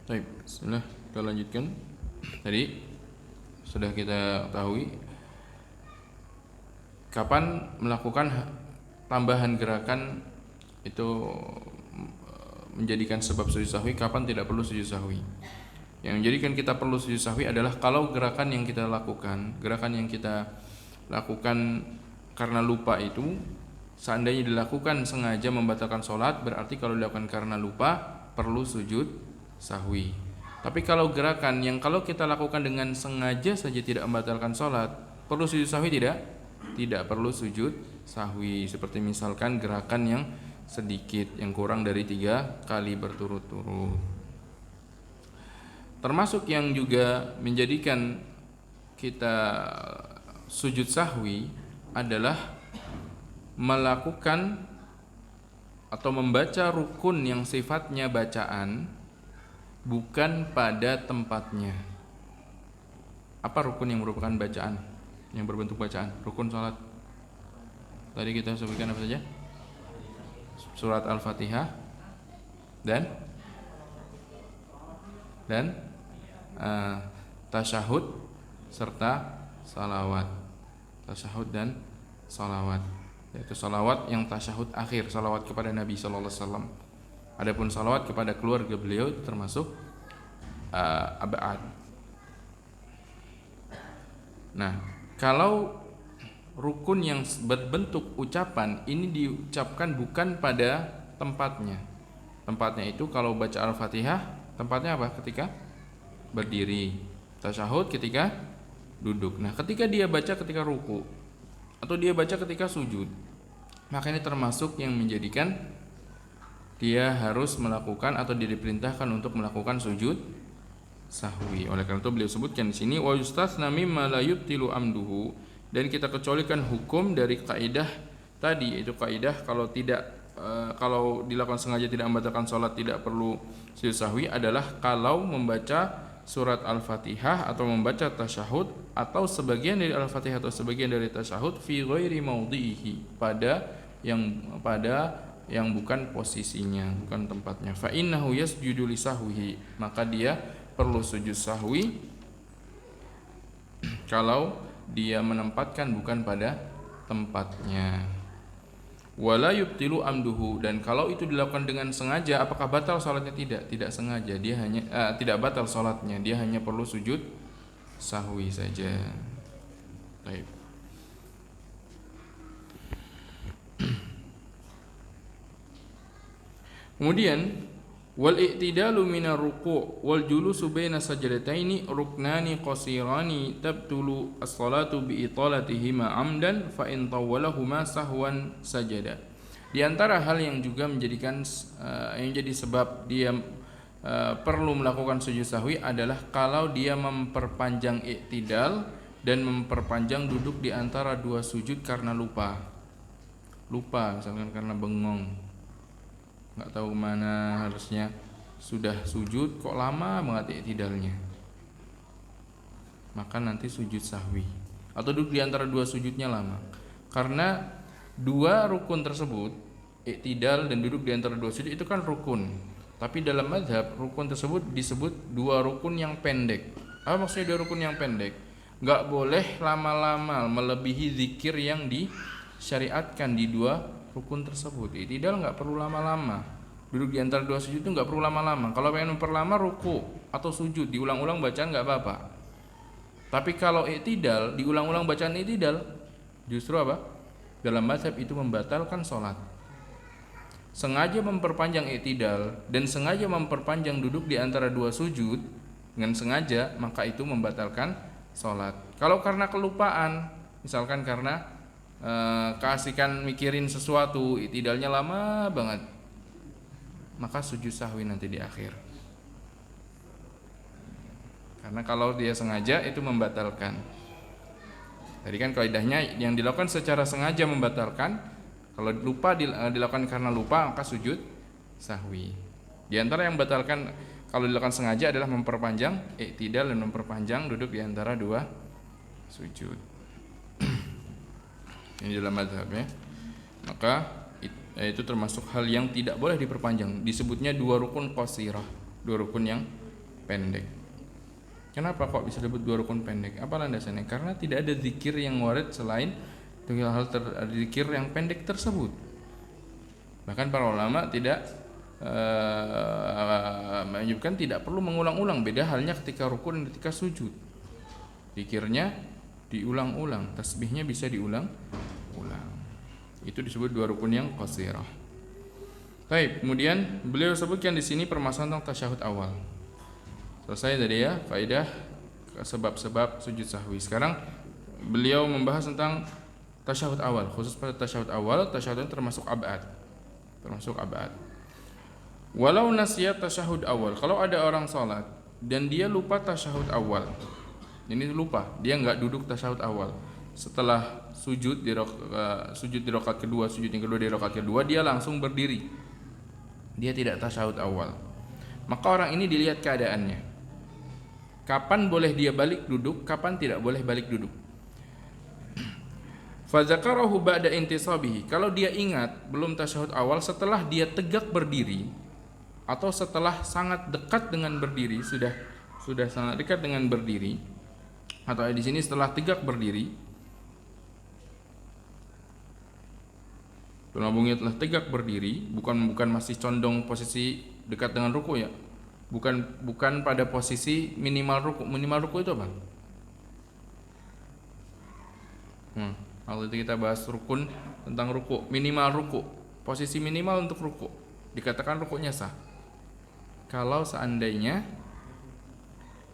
Baik, sudah kita lanjutkan. Tadi sudah kita ketahui kapan melakukan tambahan gerakan itu menjadikan sebab sujud sahwi, kapan tidak perlu sujud sahwi. Yang menjadikan kita perlu sujud sahwi adalah kalau gerakan yang kita lakukan karena lupa itu seandainya dilakukan sengaja membatalkan sholat, berarti kalau dilakukan karena lupa perlu sujud sahwi. Tapi kalau gerakan yang kalau kita lakukan dengan sengaja saja tidak membatalkan sholat, perlu sujud sahwi tidak? Tidak perlu sujud sahwi. Seperti misalkan gerakan yang sedikit, yang kurang dari 3 kali berturut-turut. Termasuk yang juga menjadikan kita sujud sahwi adalah melakukan atau membaca rukun yang sifatnya bacaan bukan pada tempatnya. Apa rukun yang merupakan bacaan, yang berbentuk bacaan? Rukun salat. Tadi kita sebutkan apa saja? Surat Al-Fatihah dan tasyahud serta salawat. Tasyahud dan salawat, yaitu salawat yang tasyahud akhir, salawat kepada Nabi sallallahu alaihi wasallam. Adapun salawat kepada keluarga beliau itu termasuk abad. Nah, kalau rukun yang berbentuk ucapan ini diucapkan bukan pada tempatnya. Tempatnya itu kalau baca Al-Fatihah, tempatnya apa? Ketika berdiri. Tasyahud ketika duduk. Nah, ketika dia baca ketika ruku atau dia baca ketika sujud, maka ini termasuk yang menjadikan dia harus melakukan atau dia diperintahkan untuk melakukan sujud sahwi. Oleh karena itu beliau sebutkan di sini wa yustatsna mimma la yubtilu amduhu, dan kita kecualikan hukum dari kaidah tadi, yaitu kaidah kalau dilakukan sengaja tidak membatalkan salat tidak perlu sujud sahwi adalah kalau membaca surat Al-Fatihah atau membaca tasyahud atau sebagian dari Al-Fatihah atau sebagian dari tasyahud fi ghairi maudhihi, pada yang bukan posisinya, bukan tempatnya. Fa innahu yasjudu li sahwihi, maka dia perlu sujud sahwi kalau dia menempatkan bukan pada tempatnya. Wala yubtilu amduhu, dan kalau itu dilakukan dengan sengaja, apakah batal salatnya? Tidak sengaja, dia hanya tidak batal salatnya, dia hanya perlu sujud sahwi saja. Baik. Kemudian wal i'tidalu minar ruku' wal julusu baina sajdataini ruknani qasirani tabtulu as-salatu bi italatihima amdan fa in tawwalahuma sahwan sajada. Di antara hal yang juga menjadikan yang jadi sebab dia perlu melakukan sujud sahwi adalah kalau dia memperpanjang i'tidal dan memperpanjang duduk di antara dua sujud karena lupa misalkan karena bengong, nggak tahu mana harusnya sudah sujud kok lama banget i'tidalnya, maka nanti sujud sahwi. Atau duduk di antara dua sujudnya lama, karena dua rukun tersebut, i'tidal dan duduk di antara dua sujud itu kan rukun, tapi dalam mazhab rukun tersebut disebut dua rukun yang pendek. Apa maksudnya dua rukun yang pendek? Nggak boleh lama-lama melebihi zikir yang disyariatkan di dua rukun tersebut. I'tidal nggak perlu lama-lama, duduk di antara dua sujud itu nggak perlu lama-lama. Kalau pengen memperlama ruku atau sujud diulang-ulang bacaan nggak apa-apa. Tapi kalau i'tidal diulang-ulang bacaan i'tidal, justru apa? Dalam mazhab itu membatalkan sholat. Sengaja memperpanjang i'tidal dan sengaja memperpanjang duduk di antara dua sujud dengan sengaja, maka itu membatalkan sholat. Kalau karena kelupaan, misalkan karena keasikan mikirin sesuatu, i'tidalnya lama banget, maka sujud sahwi nanti di akhir. Karena kalau dia sengaja itu membatalkan. Tadi kan kaidahnya yang dilakukan secara sengaja membatalkan, kalau lupa dilakukan karena lupa maka sujud sahwi. Di antara yang membatalkan kalau dilakukan sengaja adalah memperpanjang i'tidal dan memperpanjang duduk di antara dua sujud. Ini dalam mazhabnya, maka itu termasuk hal yang tidak boleh diperpanjang. Disebutnya dua rukun qasirah, dua rukun yang pendek. Kenapa kok bisa disebut dua rukun pendek? Apa landasannya? Karena tidak ada zikir yang warid selain zikir yang pendek tersebut. Bahkan para ulama tidak menyebutkan tidak perlu mengulang-ulang. Beda halnya ketika rukun dan ketika sujud. Zikirnya diulang-ulang, tasbihnya bisa diulang-ulang. Itu disebut dua rukun yang qasirah. Baik, kemudian beliau sebutkan di sini permasalahan tentang tasyahud awal. Selesai tadi ya, kaidah sebab-sebab sujud sahwi. Sekarang beliau membahas tentang tasyahud awal, khusus pada tasyahud awal. Tasyahud termasuk ab'ad. Walau nasiyat tasyahud awal, kalau ada orang salat dan dia lupa tasyahud awal. Ini lupa, dia nggak duduk tasyahud awal. Setelah sujud di rakaat kedua, sujud yang kedua di rakaat kedua, dia langsung berdiri. Dia tidak tasyahud awal. Maka orang ini dilihat keadaannya. Kapan boleh dia balik duduk, kapan tidak boleh balik duduk. Fa dzakarahu ba'da intisabihi. Kalau dia ingat belum tasyahud awal setelah dia tegak berdiri atau setelah sangat dekat dengan berdiri, sudah sangat dekat dengan berdiri. Atau di sini setelah tegak berdiri, tulambungnya telah tegak berdiri, bukan masih condong posisi dekat dengan ruku ya, bukan pada posisi minimal ruku. Minimal ruku itu apa? Waktu itu kita bahas rukun tentang ruku, minimal ruku, posisi minimal untuk ruku. Dikatakan rukunya sah. Kalau seandainya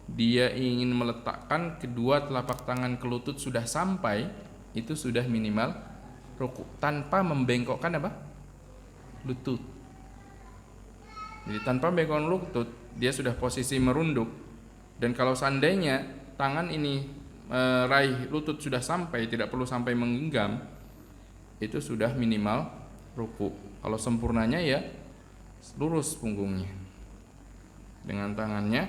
dia ingin meletakkan kedua telapak tangan ke lutut sudah sampai, itu sudah minimal ruku tanpa membengkokkan apa? Lutut. Jadi tanpa membengkokkan lutut, dia sudah posisi merunduk. Dan kalau seandainya tangan ini meraih lutut sudah sampai, tidak perlu sampai menggenggam, itu sudah minimal ruku. Kalau sempurnanya ya lurus punggungnya dengan tangannya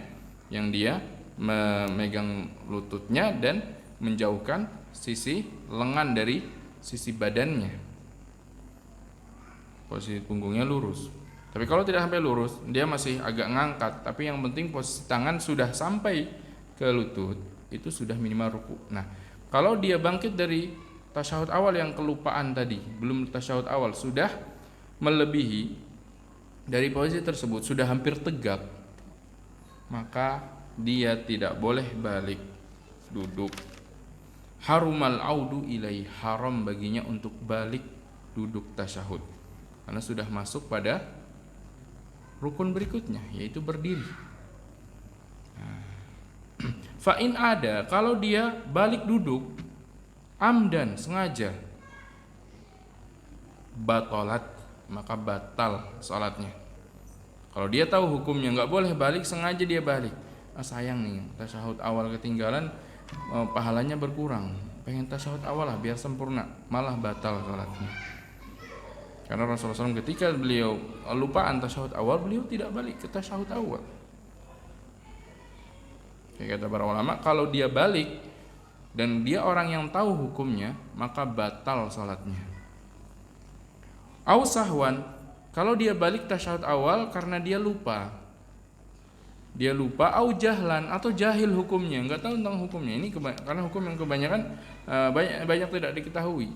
yang dia memegang lututnya dan menjauhkan sisi lengan dari sisi badannya. Posisi punggungnya lurus. Tapi kalau tidak sampai lurus, dia masih agak ngangkat, tapi yang penting posisi tangan sudah sampai ke lutut, itu sudah minimal ruku. Nah, kalau dia bangkit dari tasyahud awal yang kelupaan tadi, belum tasyahud awal, sudah melebihi dari posisi tersebut, sudah hampir tegak, maka dia tidak boleh balik duduk. Harumal audu ilai, haram baginya untuk balik duduk tasyahud, karena sudah masuk pada rukun berikutnya, yaitu berdiri. Fa'in ada, kalau dia balik duduk amdan, sengaja, batalat, maka batal salatnya. Kalau dia tahu hukumnya nggak boleh balik, sengaja dia balik. Sayang nih, tasyahud awal ketinggalan, pahalanya berkurang. Pengen tasyahud awal lah biar sempurna, malah batal salatnya. Karena Rasulullah SAW ketika beliau lupaan tasyahud awal, beliau tidak balik ke tasyahud awal. Kayak kata para ulama, kalau dia balik dan dia orang yang tahu hukumnya, maka batal salatnya. Au sahwan, kalau dia balik tasyahud awal karena dia lupa, au jahlan, atau jahil hukumnya, nggak tahu tentang hukumnya. Ini karena hukum yang kebanyakan banyak tidak diketahui,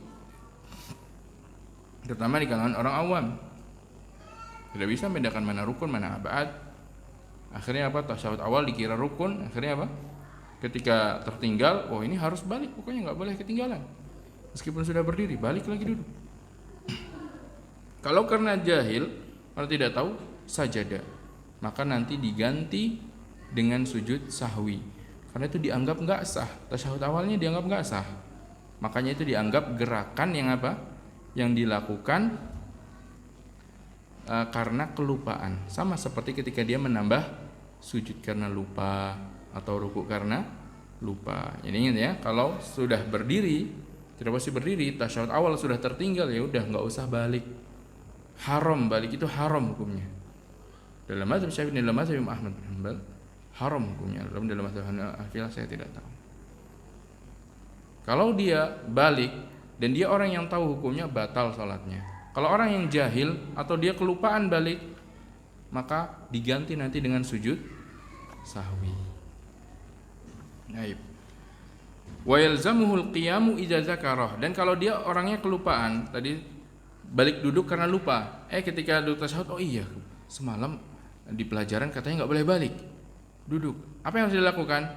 terutama di kalangan orang awam. Tidak bisa membedakan mana rukun, mana abad. Akhirnya apa? Tasyahud awal dikira rukun, akhirnya apa? Ketika tertinggal, oh ini harus balik, pokoknya nggak boleh ketinggalan. Meskipun sudah berdiri, balik lagi duduk. Kalau karena jahil, kalau tidak tahu, sajadah, maka nanti diganti dengan sujud sahwi. Karena itu dianggap nggak sah. Tasyahud awalnya dianggap nggak sah. Makanya itu dianggap gerakan yang apa? Yang dilakukan karena kelupaan. Sama seperti ketika dia menambah sujud karena lupa atau ruku karena lupa. Jadi ingat ya, kalau sudah berdiri, tidak pasti berdiri, tasyahud awal sudah tertinggal, ya udah nggak usah balik. Haram, balik itu haram hukumnya. Dalam mazhab Syafi'i, dalam mazhab Imam Ahmad bin Hanbal, haram hukumnya. Dalam mazhab Hanafi saya tidak tahu. Kalau dia balik dan dia orang yang tahu hukumnya, batal salatnya. Kalau orang yang jahil atau dia kelupaan balik, maka diganti nanti dengan sujud sahwi. Baik. Wa yalzamuhul qiyamu idza zakarah, dan kalau dia orangnya kelupaan, tadi balik duduk karena lupa. Ketika duduk tasyahud, oh iya, semalam di pelajaran katanya nggak boleh balik duduk. Apa yang harus dilakukan?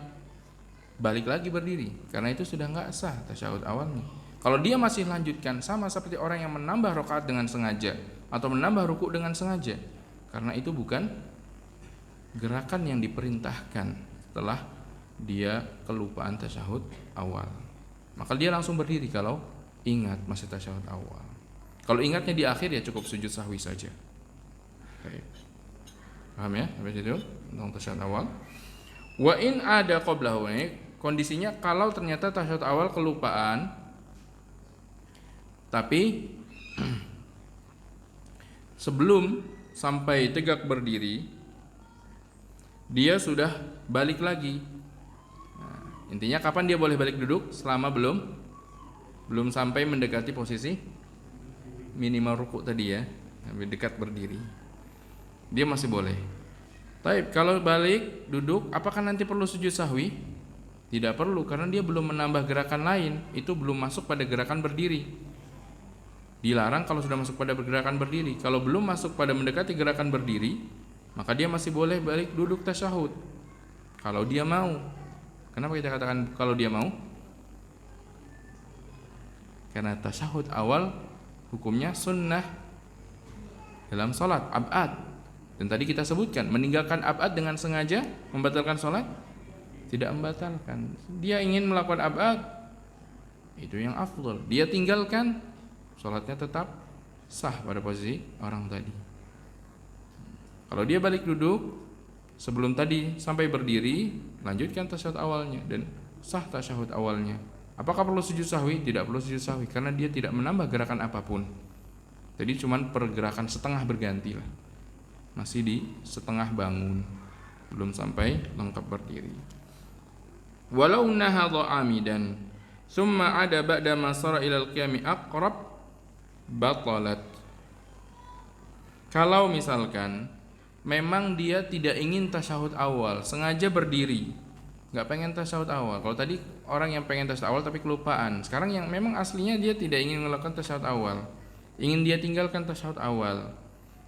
Balik lagi berdiri, karena itu sudah nggak sah tasyahud awalnya. Kalau dia masih lanjutkan, sama seperti orang yang menambah rakaat dengan sengaja atau menambah ruku dengan sengaja, karena itu bukan gerakan yang diperintahkan setelah dia kelupaan tasyahud awal. Maka dia langsung berdiri kalau ingat masih tasyahud awal. Kalau ingatnya di akhir, ya cukup sujud sahwi saja. Baik. Paham ya? Sampai situ tentang tasyahud awal. Wa in ada qablahu, kondisinya kalau ternyata tasyahud awal kelupaan, tapi sebelum sampai tegak berdiri dia sudah balik lagi. Nah, intinya kapan dia boleh balik duduk? Selama belum sampai mendekati posisi minimal ruku tadi ya, sampai dekat berdiri, dia masih boleh. Tapi kalau balik duduk, apakah nanti perlu sujud sahwi? Tidak perlu, karena dia belum menambah gerakan lain, itu belum masuk pada gerakan berdiri. Dilarang kalau sudah masuk pada gerakan berdiri. Kalau belum masuk pada mendekati gerakan berdiri, maka dia masih boleh balik duduk tasyahud kalau dia mau. Kenapa kita katakan kalau dia mau? Karena tasyahud awal hukumnya sunnah dalam sholat, ab'ad. Dan tadi kita sebutkan, meninggalkan ab'ad dengan sengaja membatalkan sholat? Tidak membatalkan. Dia ingin melakukan ab'ad, itu yang afdal. Dia tinggalkan, sholatnya tetap sah pada posisi orang tadi. Kalau dia balik duduk sebelum tadi sampai berdiri, lanjutkan tasyahud awalnya dan sah tasyahud awalnya. Apakah perlu sujud sahwi? Tidak perlu sujud sahwi karena dia tidak menambah gerakan apapun. Jadi cuman pergerakan setengah berganti lah. Masih di setengah bangun, belum sampai lengkap berdiri. Walau nahadha amidan summa ada ba'da ma sara ila al-qiyami aqrab batalat. Kalau misalkan memang dia tidak ingin tasyahud awal, sengaja berdiri, nggak pengen tasyahud awal. Kalau tadi orang yang pengen tasyahud awal tapi kelupaan, sekarang yang memang aslinya dia tidak ingin melakukan tasyahud awal, ingin dia tinggalkan tasyahud awal.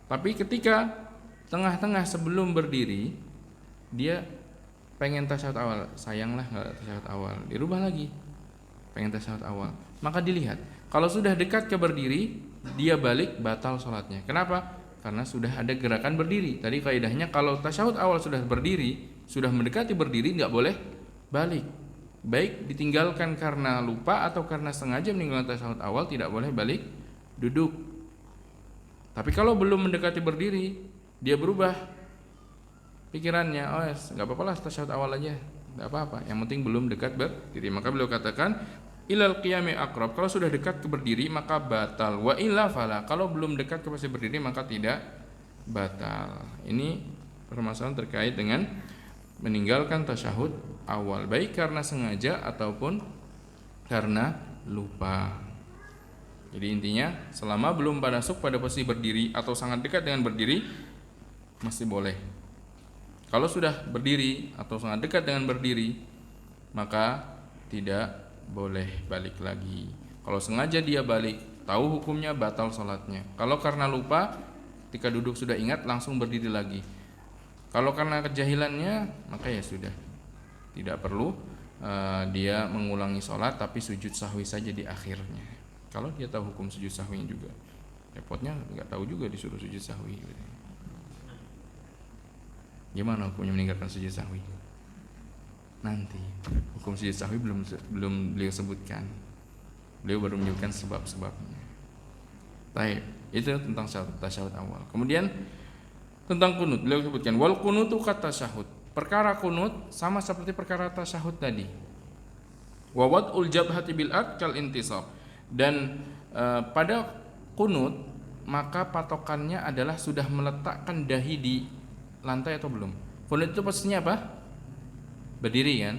Tapi ketika tengah-tengah sebelum berdiri dia pengen tasyahud awal, sayanglah nggak tasyahud awal, dirubah lagi, pengen tasyahud awal. Maka dilihat, kalau sudah dekat ke berdiri, dia balik, batal sholatnya. Kenapa? Karena sudah ada gerakan berdiri. Tadi kaidahnya kalau tasyahud awal sudah berdiri, sudah mendekati berdiri, nggak boleh balik. Baik ditinggalkan karena lupa atau karena sengaja meninggalkan tasyahud awal, tidak boleh balik duduk. Tapi kalau belum mendekati berdiri, dia berubah pikirannya, oh nggak apa-apa lah tasyahud awal aja, nggak apa-apa, yang penting belum dekat berdiri. Maka beliau katakan ilal qiyami aqrab, kalau sudah dekat ke berdiri maka batal, wa illa fala, kalau belum dekat ke posisi berdiri maka tidak batal. Ini permasalahan terkait dengan meninggalkan tasyahud awal, baik karena sengaja ataupun karena lupa. Jadi intinya selama belum masuk pada posisi berdiri atau sangat dekat dengan berdiri masih boleh. Kalau sudah berdiri atau sangat dekat dengan berdiri maka tidak boleh balik lagi. Kalau sengaja dia balik, tahu hukumnya, batal sholatnya. Kalau karena lupa, ketika duduk sudah ingat langsung berdiri lagi. Kalau karena kejahilannya maka ya sudah, tidak perlu dia mengulangi sholat, tapi sujud sahwi saja di akhirnya. Kalau dia tahu hukum sujud sahwinya juga, repotnya nggak tahu juga disuruh sujud sahwi. Gimana hukumnya meninggalkan sujud sahwi? Nanti hukum sujud sahwi belum beliau sebutkan. Beliau baru menyebutkan sebab-sebabnya. Baik, itu tentang tasyahud awal. Kemudian tentang kunut, beliau sebutkan wal kunutu kat tasyahud. Perkara kunut sama seperti perkara tasyahud tadi. Wa wad'ul jabhati bil ard kal intisab. Dan pada kunut maka patokannya adalah sudah meletakkan dahi di lantai atau belum. Kunut itu posisinya apa? Berdiri kan?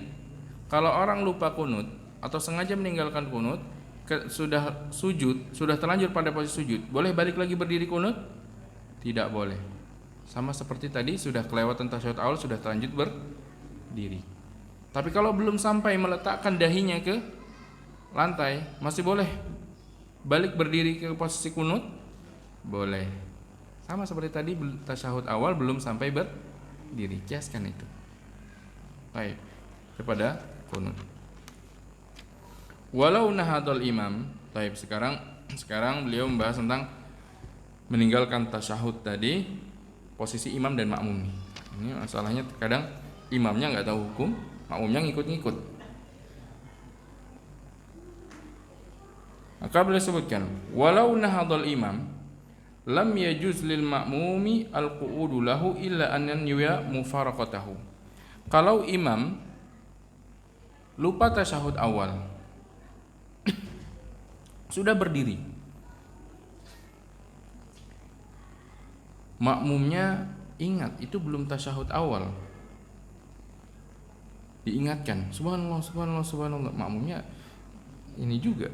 Kalau orang lupa kunut atau sengaja meninggalkan kunut, sudah sujud, sudah terlanjur pada posisi sujud, boleh balik lagi berdiri kunut? Tidak boleh. Sama seperti tadi, sudah kelewatan tasyahud awal, sudah terlanjur berdiri. Tapi kalau belum sampai meletakkan dahinya ke lantai, masih boleh balik berdiri ke posisi kunut? Boleh. Sama seperti tadi, tasyahud awal belum sampai berdiri. Kiaskan itu. Baik, kepada kunut. Walau nahadul imam. Baik, sekarang beliau membahas tentang meninggalkan tasyahud tadi, posisi imam dan makmum. Ini masalahnya kadang imamnya nggak tahu hukum, makmumnya ngikut-ngikut. Maka beliau sebutkan, walau nahadul imam lam yajuz lil ma'mumi al-qu'udu lahu illa an yanwiya mufaraqatahu. Kalau imam lupa tasyahud awal, sudah berdiri, makmumnya ingat itu belum tasyahud awal, diingatkan subhanallah subhanallah subhanallah, makmumnya ini juga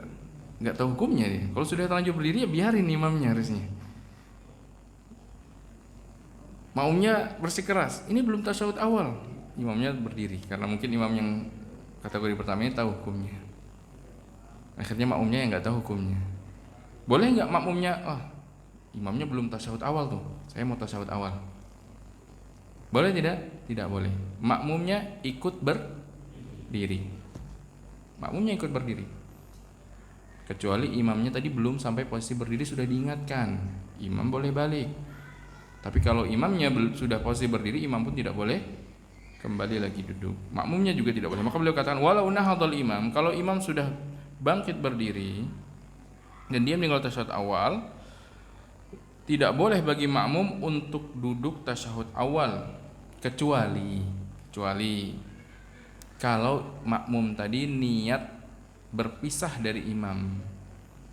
nggak tahu hukumnya nih. Kalau sudah terlanjur berdiri ya biarin imamnya harusnya. Makmumnya bersikeras, ini belum tasyahud awal, imamnya berdiri karena mungkin imam yang kategori pertama ini tahu hukumnya. Akhirnya makmumnya yang nggak tahu hukumnya. Boleh nggak makmumnya? Imamnya belum tasyahud awal tuh, saya mau tasyahud awal. Boleh tidak? Tidak boleh. Makmumnya ikut berdiri. Makmumnya ikut berdiri. kecuali imamnya tadi belum sampai posisi berdiri sudah diingatkan, imam boleh balik. Tapi kalau imamnya sudah posisi berdiri, imam pun tidak boleh kembali lagi duduk. Makmumnya juga tidak boleh. Maka beliau katakan walau nahadhal imam, kalau imam sudah bangkit berdiri dan dia meninggal tasyahud awal, tidak boleh bagi makmum untuk duduk tasyahud awal kecuali kalau makmum tadi niat berpisah dari imam.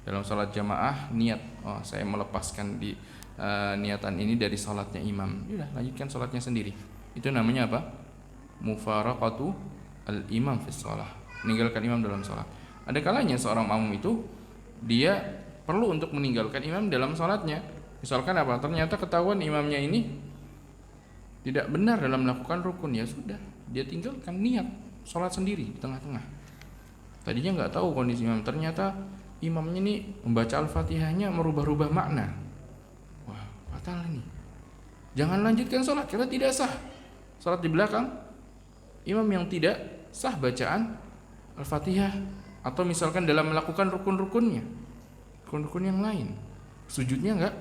Dalam salat jamaah niat, saya melepaskan di niatan ini dari salatnya imam. Sudah, lanjutkan salatnya sendiri. Itu namanya apa? Mufaraqatu al-imam fi shalah. Meninggalkan imam dalam salat. Ada kalanya seorang makmum itu dia perlu untuk meninggalkan imam dalam salatnya. Misalkan apa? Ternyata ketahuan imamnya ini tidak benar dalam melakukan rukun, ya sudah, dia tinggalkan, niat salat sendiri di tengah-tengah. Tadinya nggak tahu kondisi imam, ternyata imamnya ini membaca Al-Fatihahnya merubah-rubah makna. Wah, fatal ini. Jangan lanjutkan sholat karena tidak sah. Sholat di belakang imam yang tidak sah bacaan Al-Fatihah, atau misalkan dalam melakukan rukun-rukunnya, rukun-rukun yang lain, sujudnya nggak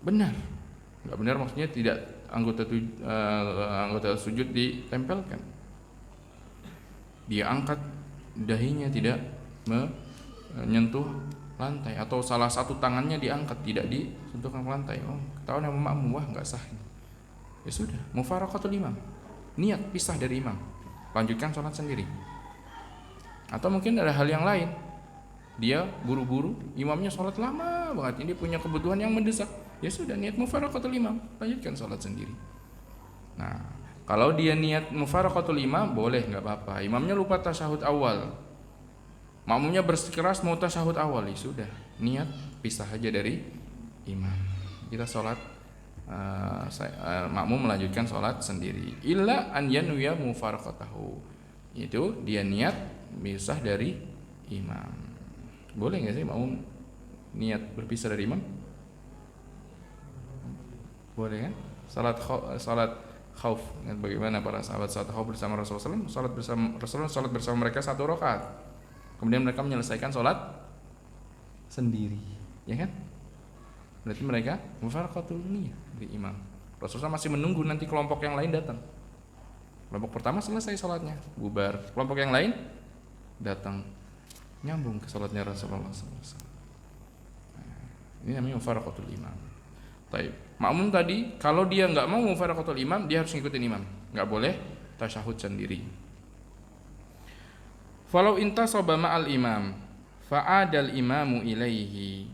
benar. Nggak benar maksudnya tidak anggota sujud ditempelkan. Dia angkat dahinya tidak menyentuh lantai, atau salah satu tangannya diangkat tidak disentuhkan ke lantai. Ketahuan sama makmum, wah nggak sah. Ya sudah, mufaraqatul imam, niat pisah dari imam, lanjutkan sholat sendiri. Atau mungkin ada hal yang lain, dia buru-buru, imamnya sholat lama banget, ini punya kebutuhan yang mendesak. Ya sudah, niat mufaraqatul imam, lanjutkan sholat sendiri. Nah, kalau dia niat mufaraqatul imam boleh, nggak apa-apa. Imamnya lupa tasyahud awal, makmumnya bersikeras mau tasyahud awal, ya sudah, niat pisah aja dari imam. Kita sholat, makmum melanjutkan sholat sendiri. Illa an yanwiya mufaraqatahu, itu dia niat pisah dari imam. Boleh nggak sih makmum niat berpisah dari imam? Boleh kan? Salat khauf, bagaimana para sahabat salat khauf bersama Rasulullah SAW, salat bersama Rasulullah, salat bersama mereka 1 rakaat, kemudian mereka menyelesaikan salat sendiri, ya kan? Berarti mereka mufaraqatul niyyah di imam. Rasulullah masih menunggu nanti kelompok yang lain datang. Kelompok pertama selesai salatnya, bubar. Kelompok yang lain datang, nyambung ke salatnya Rasulullah SAW. Ini namanya mufaraqatul imam. Baik. Makmum tadi kalau dia nggak mau mufaraqatul imam, dia harus ngikutin imam, nggak boleh tasyahud sendiri. Falau intasaba ma'al imam fa'adal imamu ilaihi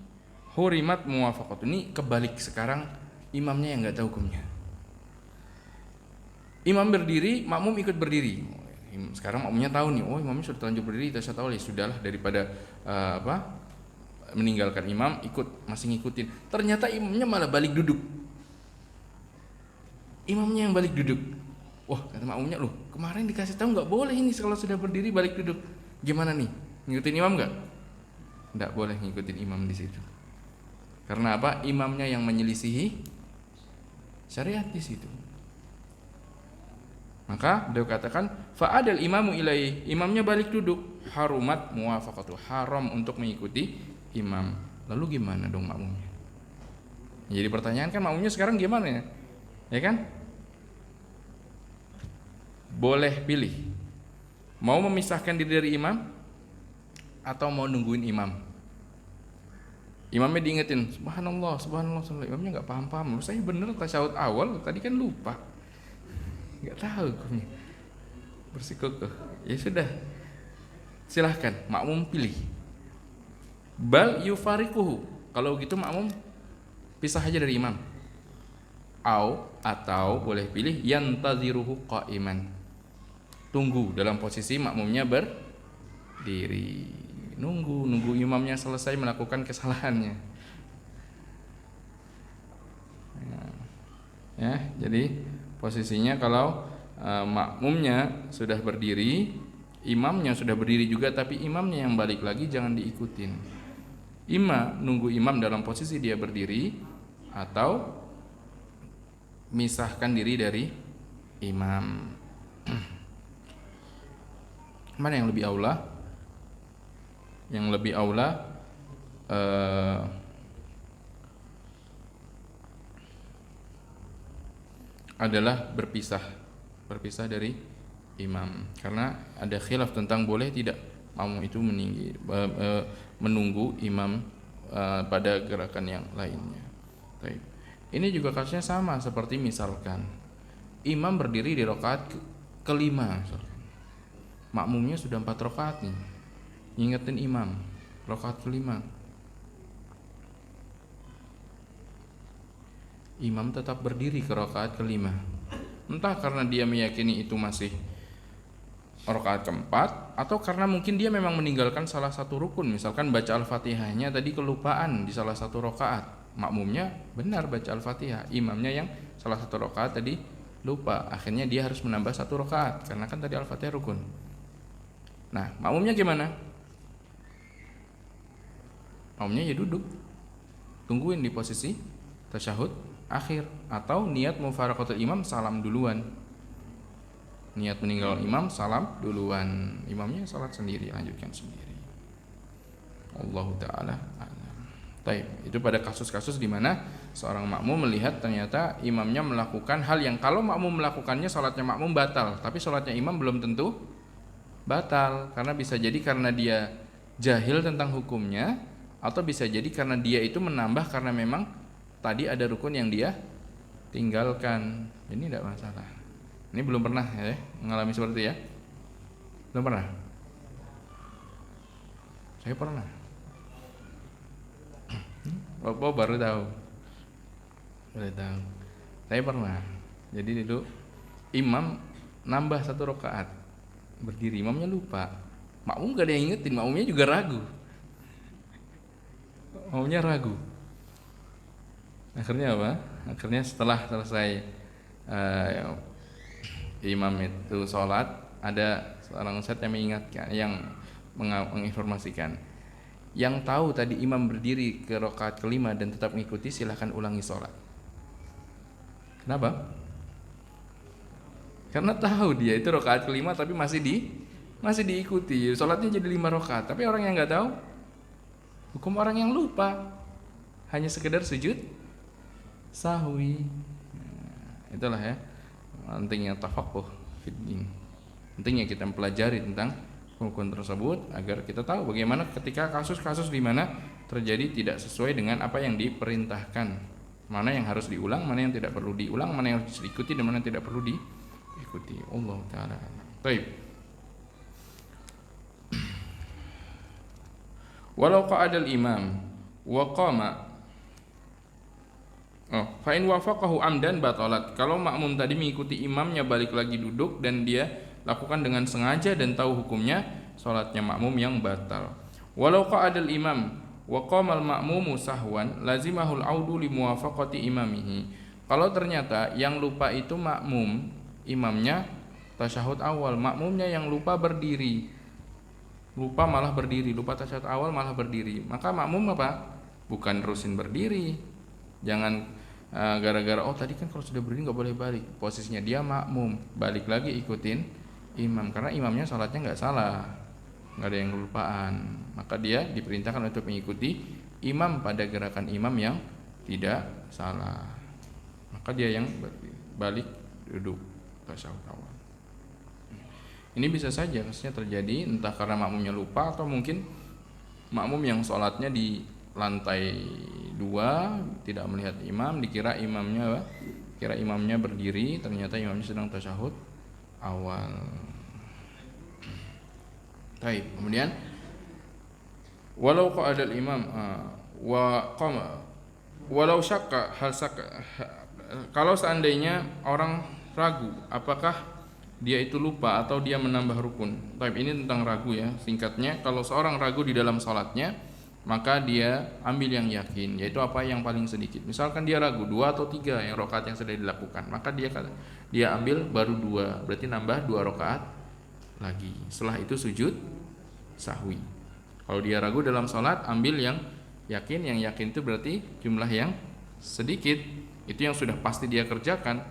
hurimat muwafaqatu. Ini kebalik sekarang, imamnya yang nggak tahu hukumnya. Imam berdiri, makmum ikut berdiri. Sekarang makmumnya tahu nih, imamnya sudah terlanjur berdiri, tasyahud awal, ya sudahlah, daripada meninggalkan imam, masih ngikutin. Ternyata imamnya malah balik duduk. Imamnya yang balik duduk. Wah, kata makmumnya, loh, kemarin dikasih tahu nggak boleh ini kalau sudah berdiri balik duduk. Gimana nih? Ngikutin imam nggak? Nggak boleh ngikutin imam di situ. Karena apa? Imamnya yang menyelisihi syariat di situ. Maka beliau katakan fa'adal imamu ilai, imamnya balik duduk, harumat muwafaqatu, haram untuk mengikuti imam. Lalu gimana dong makmumnya? Jadi pertanyaan kan, makmumnya sekarang gimana ya? Ya kan? Boleh pilih, mau memisahkan diri dari imam atau mau nungguin imam. Imamnya diingetin, subhanallah, subhanallah, subhanallah. Imamnya nggak paham-paham. Saya bener tasyahud awal, tadi kan lupa, nggak tahu hukumnya, bersikukuh. Ya sudah, silahkan makmum pilih. Bal yufariquhu, kalau gitu makmum pisah aja dari imam. Atau boleh pilih yantaziruhu qa'iman, tunggu dalam posisi makmumnya berdiri, nunggu imamnya selesai melakukan kesalahannya. Ya, jadi posisinya kalau makmumnya sudah berdiri, imamnya sudah berdiri juga, tapi imamnya yang balik lagi, jangan diikutin. Nunggu imam dalam posisi dia berdiri, atau misahkan diri dari imam. Mana yang lebih aula? yang lebih aula adalah berpisah dari imam, karena ada khilaf tentang boleh tidak makmum itu menunggu imam pada gerakan yang lainnya. Baik. Ini juga kasusnya sama seperti misalkan imam berdiri di rakaat kelima, makmumnya sudah 4 rakaat nih, ngingetin imam rakaat kelima, imam tetap berdiri ke rakaat kelima, entah karena dia meyakini itu masih rakaat keempat, atau karena mungkin dia memang meninggalkan salah satu rukun, misalkan baca Al-Fatihahnya tadi kelupaan di salah satu rakaat, makmumnya benar baca Al-Fatihah, imamnya yang salah satu rakaat tadi lupa, akhirnya dia harus menambah 1 rakaat karena kan tadi Al-Fatihah rukun. Nah, makmumnya gimana? Makmumnya ya duduk, tungguin di posisi tasyahud akhir, atau niat mufaraqatul imam, salam duluan, niat meninggal imam, salam duluan, imamnya salat sendiri, lanjutkan sendiri. Allahu ta'ala a'lam. Baik, itu pada kasus-kasus di mana seorang makmum melihat ternyata imamnya melakukan hal yang kalau makmum melakukannya salatnya makmum batal, tapi salatnya imam belum tentu batal, karena bisa jadi karena dia jahil tentang hukumnya, atau bisa jadi karena dia itu menambah karena memang tadi ada rukun yang dia tinggalkan. Ini tidak masalah. Ini belum pernah ya mengalami seperti itu ya? Belum pernah? Saya pernah. Bapak baru tahu. Saya pernah. Jadi itu imam nambah 1 rakaat, berdiri, imamnya lupa. Makmum gak ada yang ingetin, makmumnya juga ragu. Makmumnya ragu. Akhirnya apa? Akhirnya setelah selesai imam itu sholat, ada seorang ustaz yang mengingatkan, yang menginformasikan, yang tahu tadi imam berdiri ke rakaat kelima dan tetap mengikuti, silahkan ulangi sholat. Kenapa? Karena tahu dia itu rakaat kelima tapi masih diikuti, sholatnya jadi 5 rakaat. Tapi orang yang nggak tahu, hukum orang yang lupa, hanya sekedar sujud sahwi. Nah, itulah ya pentingnya tafaqquh fid din. Pentingnya kita mempelajari tentang hukum tersebut agar kita tahu bagaimana ketika kasus-kasus di mana terjadi tidak sesuai dengan apa yang diperintahkan, mana yang harus diulang, mana yang tidak perlu diulang, mana yang harus diikuti dan mana yang tidak perlu diikuti. Allah taala. Baik. Walau qa'adal imam wa qama fa in wafaqahu amdan batalat. Kalau makmum tadi mengikuti imamnya balik lagi duduk dan dia lakukan dengan sengaja dan tahu hukumnya, salatnya makmum yang batal. Walau qa'adal imam wa qamal ma'mumu sahwan lazimahul audu li muwafaqati imamihi. Kalau ternyata yang lupa itu makmum, imamnya tasyahud awal, makmumnya yang lupa berdiri. Lupa malah berdiri, lupa tasyahud awal malah berdiri. Maka makmum apa? Bukan terusin berdiri. Jangan gara-gara tadi kan kalau sudah berdiri nggak boleh balik, posisinya dia makmum, balik lagi ikutin imam, karena imamnya salatnya nggak salah, nggak ada yang kelupaan, maka dia diperintahkan untuk mengikuti imam pada gerakan imam yang tidak salah, maka dia yang balik duduk tasyahud awal. Ini bisa saja kasusnya terjadi entah karena makmumnya lupa atau mungkin makmum yang salatnya di lantai 2 tidak melihat imam, dikira imamnya berdiri, ternyata imamnya sedang tasyahud awal. Baik, kemudian walau qa'adal imam wa qama walau syakka hal syakka, kalau seandainya orang ragu apakah dia itu lupa atau dia menambah rukun. Baik, ini tentang ragu ya, singkatnya kalau seorang ragu di dalam salatnya, maka dia ambil yang yakin, yaitu apa yang paling sedikit. Misalkan dia ragu 2 atau 3 yang rakaat yang sudah dilakukan, maka dia ambil baru 2, berarti nambah 2 rakaat lagi. Setelah itu sujud sahwi. Kalau dia ragu dalam salat, ambil yang yakin itu berarti jumlah yang sedikit, itu yang sudah pasti dia kerjakan.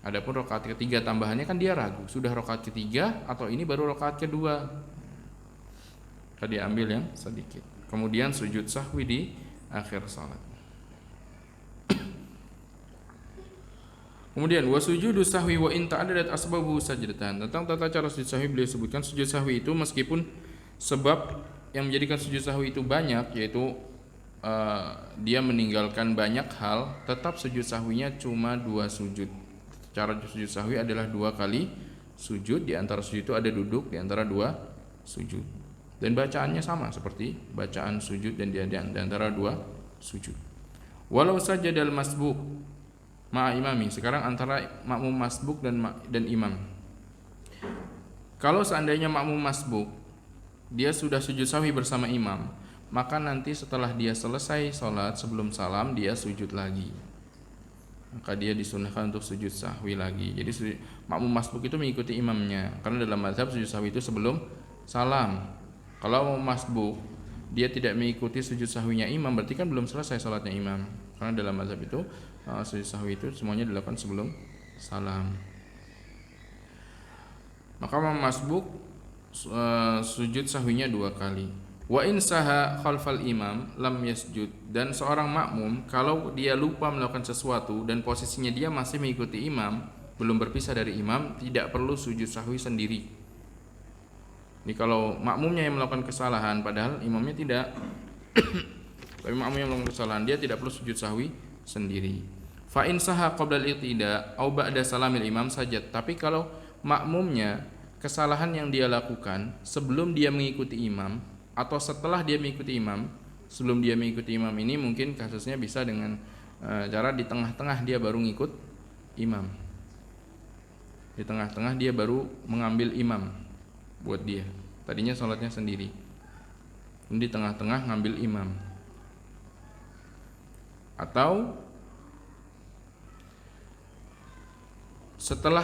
Adapun rakaat ketiga tambahannya kan dia ragu, sudah rakaat ketiga atau ini baru rakaat kedua. maka dia ambil yang sedikit. Kemudian sujud sahwi di akhir salat. Kemudian wasujudu sahwi wa in ta'addadat asbabu sajdatan. Tentang tata cara sujud sahwi beliau sebutkan sujud sahwi itu meskipun sebab yang menjadikan sujud sahwi itu banyak, yaitu dia meninggalkan banyak hal, tetap sujud sahwinya cuma 2 sujud. Cara sujud sahwi adalah 2 kali sujud, di antara sujud itu ada duduk di antara 2 sujud. Dan bacaannya sama seperti bacaan sujud dan di antara 2 sujud. Walau sajadal masbuk ma'a imami. Sekarang antara makmum masbuk dan imam. Kalau seandainya makmum masbuk dia sudah sujud sahwi bersama imam, maka nanti setelah dia selesai sholat sebelum salam dia sujud lagi, maka dia disunahkan untuk sujud sahwi lagi. Jadi makmum masbuk itu mengikuti imamnya, karena dalam mazhab sujud sahwi itu sebelum salam. Kalau makmum masbuk dia tidak mengikuti sujud sahwinya imam, berarti kan belum selesai sholatnya imam, karena dalam mazhab itu sujud sahwi itu semuanya dilakukan sebelum salam. Maka makmum masbuk sujud sahwinya 2 kali. Wa in saha khalfal imam lam yasjud. Dan seorang makmum kalau dia lupa melakukan sesuatu dan posisinya dia masih mengikuti imam, belum berpisah dari imam, tidak perlu sujud sahwi sendiri. Ini kalau makmumnya yang melakukan kesalahan padahal imamnya tidak tapi makmum yang melakukan kesalahan, dia tidak perlu sujud sahwi sendiri. Fa in saha qabla al-i'tida au ba'da salamil imam sajad. Tapi kalau makmumnya kesalahan yang dia lakukan sebelum dia mengikuti imam atau setelah dia mengikuti imam, sebelum dia mengikuti imam ini mungkin kasusnya bisa dengan cara di tengah-tengah dia baru ngikut imam. Di tengah-tengah dia baru mengambil imam buat dia. Tadinya sholatnya sendiri, di tengah-tengah ngambil imam. Atau setelah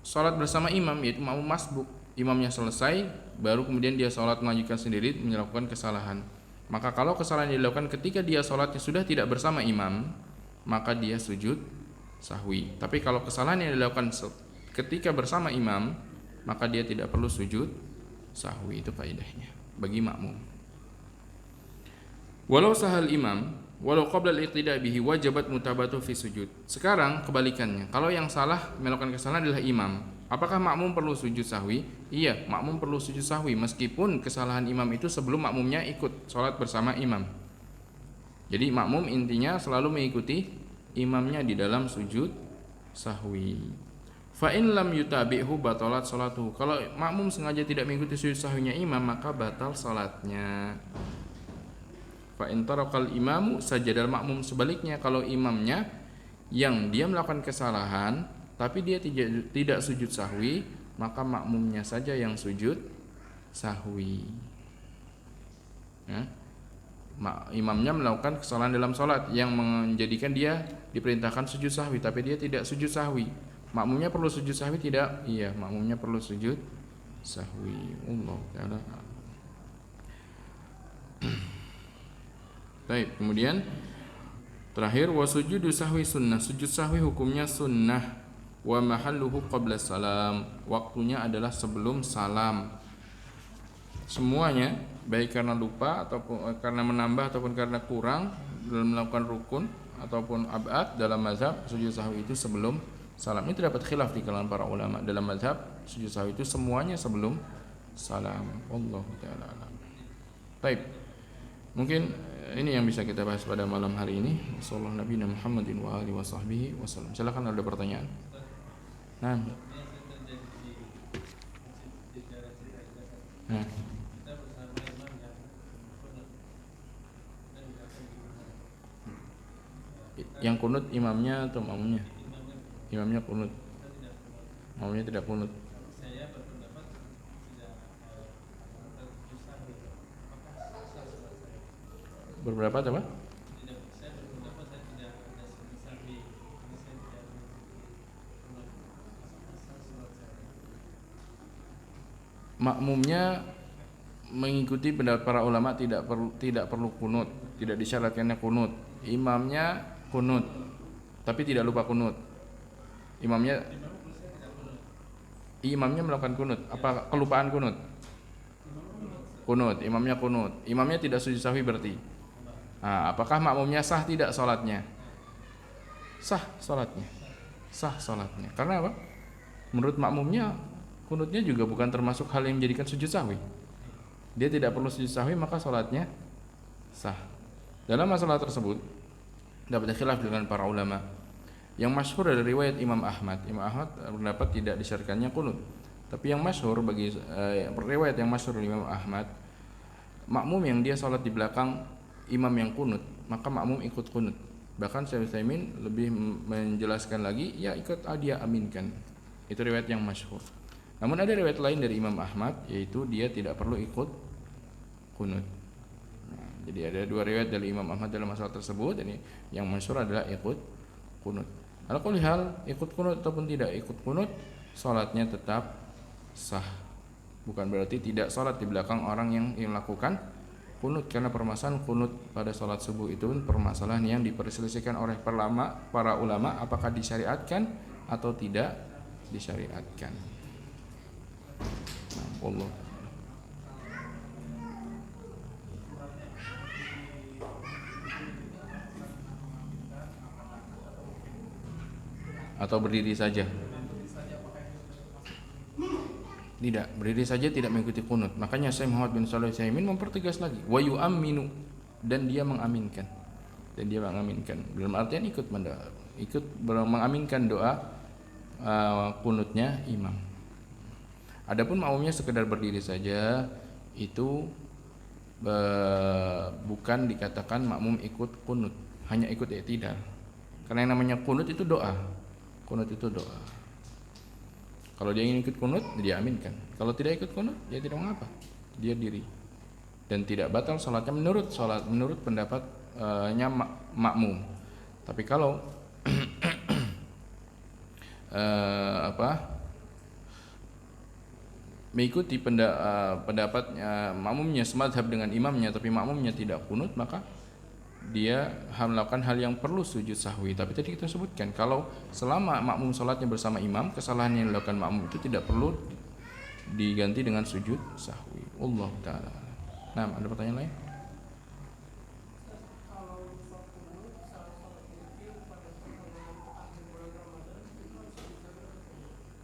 sholat bersama imam, yaitu makmum masbuk, imamnya selesai baru kemudian dia sholat melanjutkan sendiri, melakukan kesalahan. Maka kalau kesalahan yang dilakukan ketika dia sholatnya sudah tidak bersama imam, maka dia sujud sahwi. Tapi kalau kesalahan yang dilakukan ketika bersama imam, maka dia tidak perlu sujud sahwi. Itu faedahnya bagi makmum. Walau sahal imam walau qabla al-iqtida bihi wajabat mutabatu fi sujud. Sekarang kebalikannya, kalau yang salah melakukan kesalahan adalah imam, apakah makmum perlu sujud sahwi? Iya, makmum perlu sujud sahwi meskipun kesalahan imam itu sebelum makmumnya ikut sholat bersama imam. Jadi makmum intinya selalu mengikuti imamnya di dalam sujud sahwi. Fa in lam yutabi'hu batalat salatuhu. Kalau makmum sengaja tidak mengikuti sujud sahwinya imam, maka batal salatnya. Fa in tarakal imamu sajadal makmum. Sebaliknya, kalau imamnya yang dia melakukan kesalahan tapi dia tidak sujud sahwi, maka makmumnya saja yang sujud sahwi. Ya. Imamnya melakukan kesalahan dalam sholat yang menjadikan dia diperintahkan sujud sahwi, tapi dia tidak sujud sahwi. Makmumnya perlu sujud sahwi tidak? Iya, makmumnya perlu sujud sahwi. Allah Ta'ala. Baik, kemudian terakhir wasujudu sahwi sunnah. Sujud sahwi hukumnya sunnah. Wa mahalluhu qabla salam. Waktunya adalah sebelum salam. Semuanya baik karena lupa ataupun karena menambah ataupun karena kurang dalam melakukan rukun ataupun ab'ad, dalam mazhab sujud sahwi itu sebelum salam. Ini terdapat khilaf di kalangan para ulama. Dalam mazhab sujud sahwi itu semuanya sebelum salam. Wallahu ta'ala alam. Baik. Mungkin ini yang bisa kita bahas pada malam hari ini. Sallallahu Nabi Muhammadin wa alihi wasahbihi wasallam. Silakan ada pertanyaan. Nah. Yang kunut imamnya atau makmumnya? Imamnya kunut. Makmumnya tidak kunut. Berberapa coba? Makmumnya mengikuti pendapat para ulama tidak perlu kunut, tidak disyaratkannya kunut. Imamnya kunut, tapi tidak lupa kunut. Imamnya melakukan kunut. Apa kelupaan kunut? kunut, imamnya tidak sujud sahwi berarti. Nah, apakah makmumnya sah tidak sholatnya? Sah sholatnya. Sah sholatnya. Karena apa? Menurut makmumnya kunutnya juga bukan termasuk hal yang menjadikan sujud sahwi. Dia tidak perlu sujud sahwi, maka sholatnya sah. Dalam masalah tersebut dapat khilaf dengan para ulama. Yang masyhur dari riwayat Imam Ahmad. Imam Ahmad berpendapat tidak disyariatkannya kunut. Tapi yang masyhur bagi riwayat yang masyhur Imam Ahmad, makmum yang dia sholat di belakang imam yang kunut, maka makmum ikut kunut. Bahkan Syekh Utsaimin lebih menjelaskan lagi, ya ikut dia aminkan. Itu riwayat yang masyhur. Namun ada riwayat lain dari Imam Ahmad, yaitu dia tidak perlu ikut kunut. Nah, jadi ada dua riwayat dari Imam Ahmad dalam masalah tersebut. Ini yang masyhur adalah ikut kunut. Ala kulli hal, ikut kunut ataupun tidak ikut kunut, salatnya tetap sah. Bukan berarti tidak salat di belakang orang yang melakukan kunut, karena permasalahan kunut pada salat subuh itu permasalahan yang diperselisihkan oleh para ulama apakah disyariatkan atau tidak disyariatkan. Nah, Allah. Atau berdiri saja? Tidak, berdiri saja tidak mengikuti kunut. Makanya Syekh Muhammad bin Shalih Al-Utsaimin mempertegas lagi, wa yu'amminu, dan dia mengaminkan. Dalam artian ikut mengaminkan doa kunutnya imam. Adapun makmumnya sekedar berdiri saja, itu bukan dikatakan makmum ikut kunut, hanya ikut i'tidal. Karena yang namanya kunut itu doa. Kalau dia ingin ikut kunut, dia aminkan. Kalau tidak ikut kunut, dia tidak mengapa. Dia diri. Dan tidak batal salatnya menurut pendapatnya makmum. Tapi kalau mengikuti pendapatnya makmumnya semadzhab dengan imamnya, tapi makmumnya tidak kunut, maka dia melakukan hal yang perlu sujud sahwi. Tapi tadi kita sebutkan, kalau selama makmum salatnya bersama imam, kesalahan yang dilakukan makmum itu tidak perlu diganti dengan sujud sahwi. Allah taala. Nah, ada pertanyaan lain?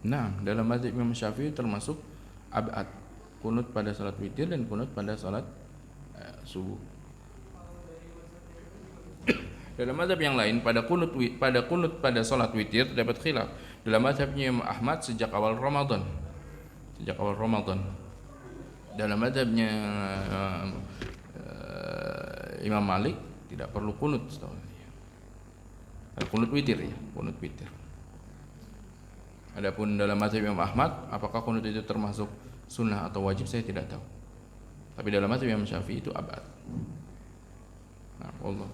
Nah, dalam mazhab Imam Syafi'i termasuk ab'ad, kunut pada salat witir dan kunut pada salat subuh. Dalam mazhab yang lain pada kunut pada salat witir terdapat khilaf. Dalam mazhabnya Imam Ahmad sejak awal Ramadan. Dalam mazhabnya Imam Malik tidak perlu kunut. Kunut witir. Adapun dalam mazhab Imam Ahmad, apakah kunut itu termasuk sunnah atau wajib, saya tidak tahu. Tapi dalam mazhab Imam Syafi'i itu abad. Nah, Allah.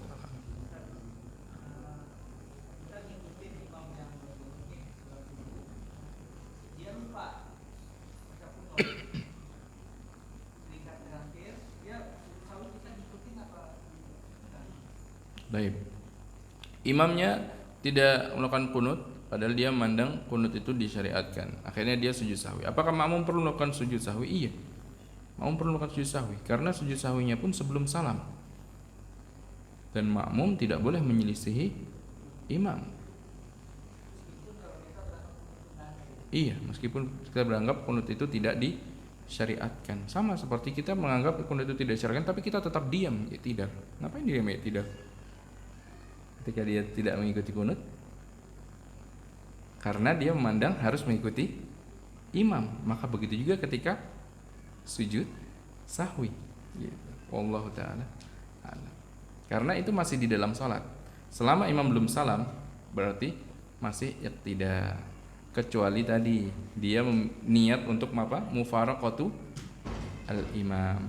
Baik. Imamnya tidak melakukan kunut, padahal dia memandang kunut itu disyariatkan. Akhirnya dia sujud sahwi. Apakah makmum perlu melakukan sujud sahwi? Iya. Makmum perlu melakukan sujud sahwi, karena sujud sahwinya pun sebelum salam. Dan makmum tidak boleh menyelisihi imam. Iya, meskipun kita beranggap kunut itu tidak disyariatkan. Sama seperti kita menganggap kunut itu tidak disyariatkan, tapi kita tetap diam, tidak. Ngapain diam, tidak? Ketika dia tidak mengikuti kunut, karena dia memandang harus mengikuti imam, maka begitu juga ketika sujud sahwi. Wallahu taala a'lam. Karena itu masih di dalam salat. Selama imam belum salam, berarti masih iqtida. Kecuali tadi dia niat untuk apa? Mufaraqatu al-imam.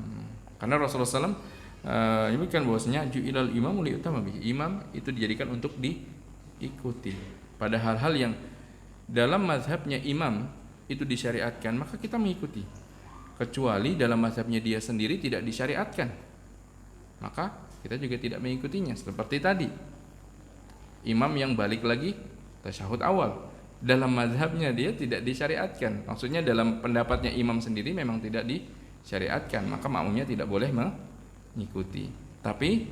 Karena Rasulullah SAW menyebutkan bahwasanya ju'ilal imamu li'utama bihi. Imam itu dijadikan untuk diikuti. Pada hal-hal yang dalam mazhabnya imam itu disyariatkan, maka kita mengikuti. Kecuali dalam mazhabnya dia sendiri tidak disyariatkan, maka kita juga tidak mengikutinya. Seperti tadi, imam yang balik lagi tasyahud awal, dalam mazhabnya dia tidak disyariatkan. Maksudnya dalam pendapatnya imam sendiri memang tidak disyariatkan, maka makmumnya tidak boleh mengikuti. Tapi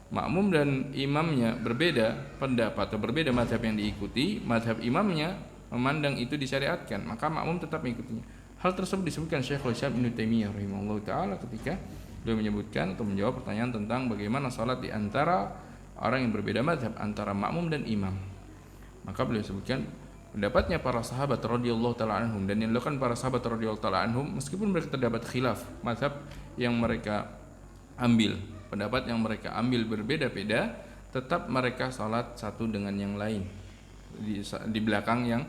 makmum dan imamnya berbeda pendapat atau berbeda mazhab yang diikuti, mazhab imamnya memandang itu disyariatkan, maka makmum tetap mengikutinya. Hal tersebut disebutkan Syekhul Islam Ibnu Taimiyah rahimahullah taala ketika beliau menyebutkan atau menjawab pertanyaan tentang bagaimana salat di antara orang yang berbeda mazhab, antara makmum dan imam. Maka beliau sebutkan pendapatnya para sahabat radhiyallahu taala anhum, dan yang dilakukan para sahabat radhiyallahu taala anhum meskipun mereka terdapat khilaf mazhab yang mereka ambil, pendapat yang mereka ambil berbeda-beda, tetap mereka salat satu dengan yang lain di belakang yang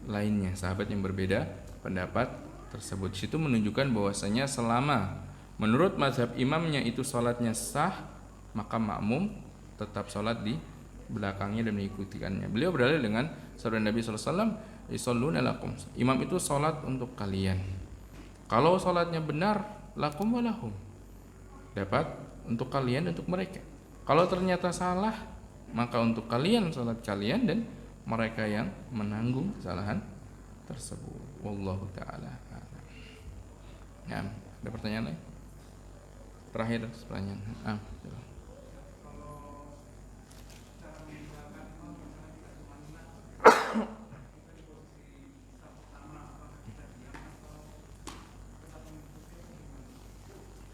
lainnya, sahabat yang berbeda pendapat tersebut. Situ menunjukkan bahwasanya selama menurut mazhab imamnya itu salatnya sah, maka makmum tetap salat di belakangnya dan mengikutikannya. Beliau berdalil dengan sabda Nabi sallallahu alaihi wasallam, "Ishalluna lakum." Imam itu salat untuk kalian. Kalau salatnya benar, lakum wa lahum. Dapat untuk kalian dan untuk mereka. Kalau ternyata salah, maka untuk kalian salat kalian dan mereka yang menanggung kesalahan tersebut. Wallahu taala a'lam. Ya, ada pertanyaan lain? Terakhir pertanyaan.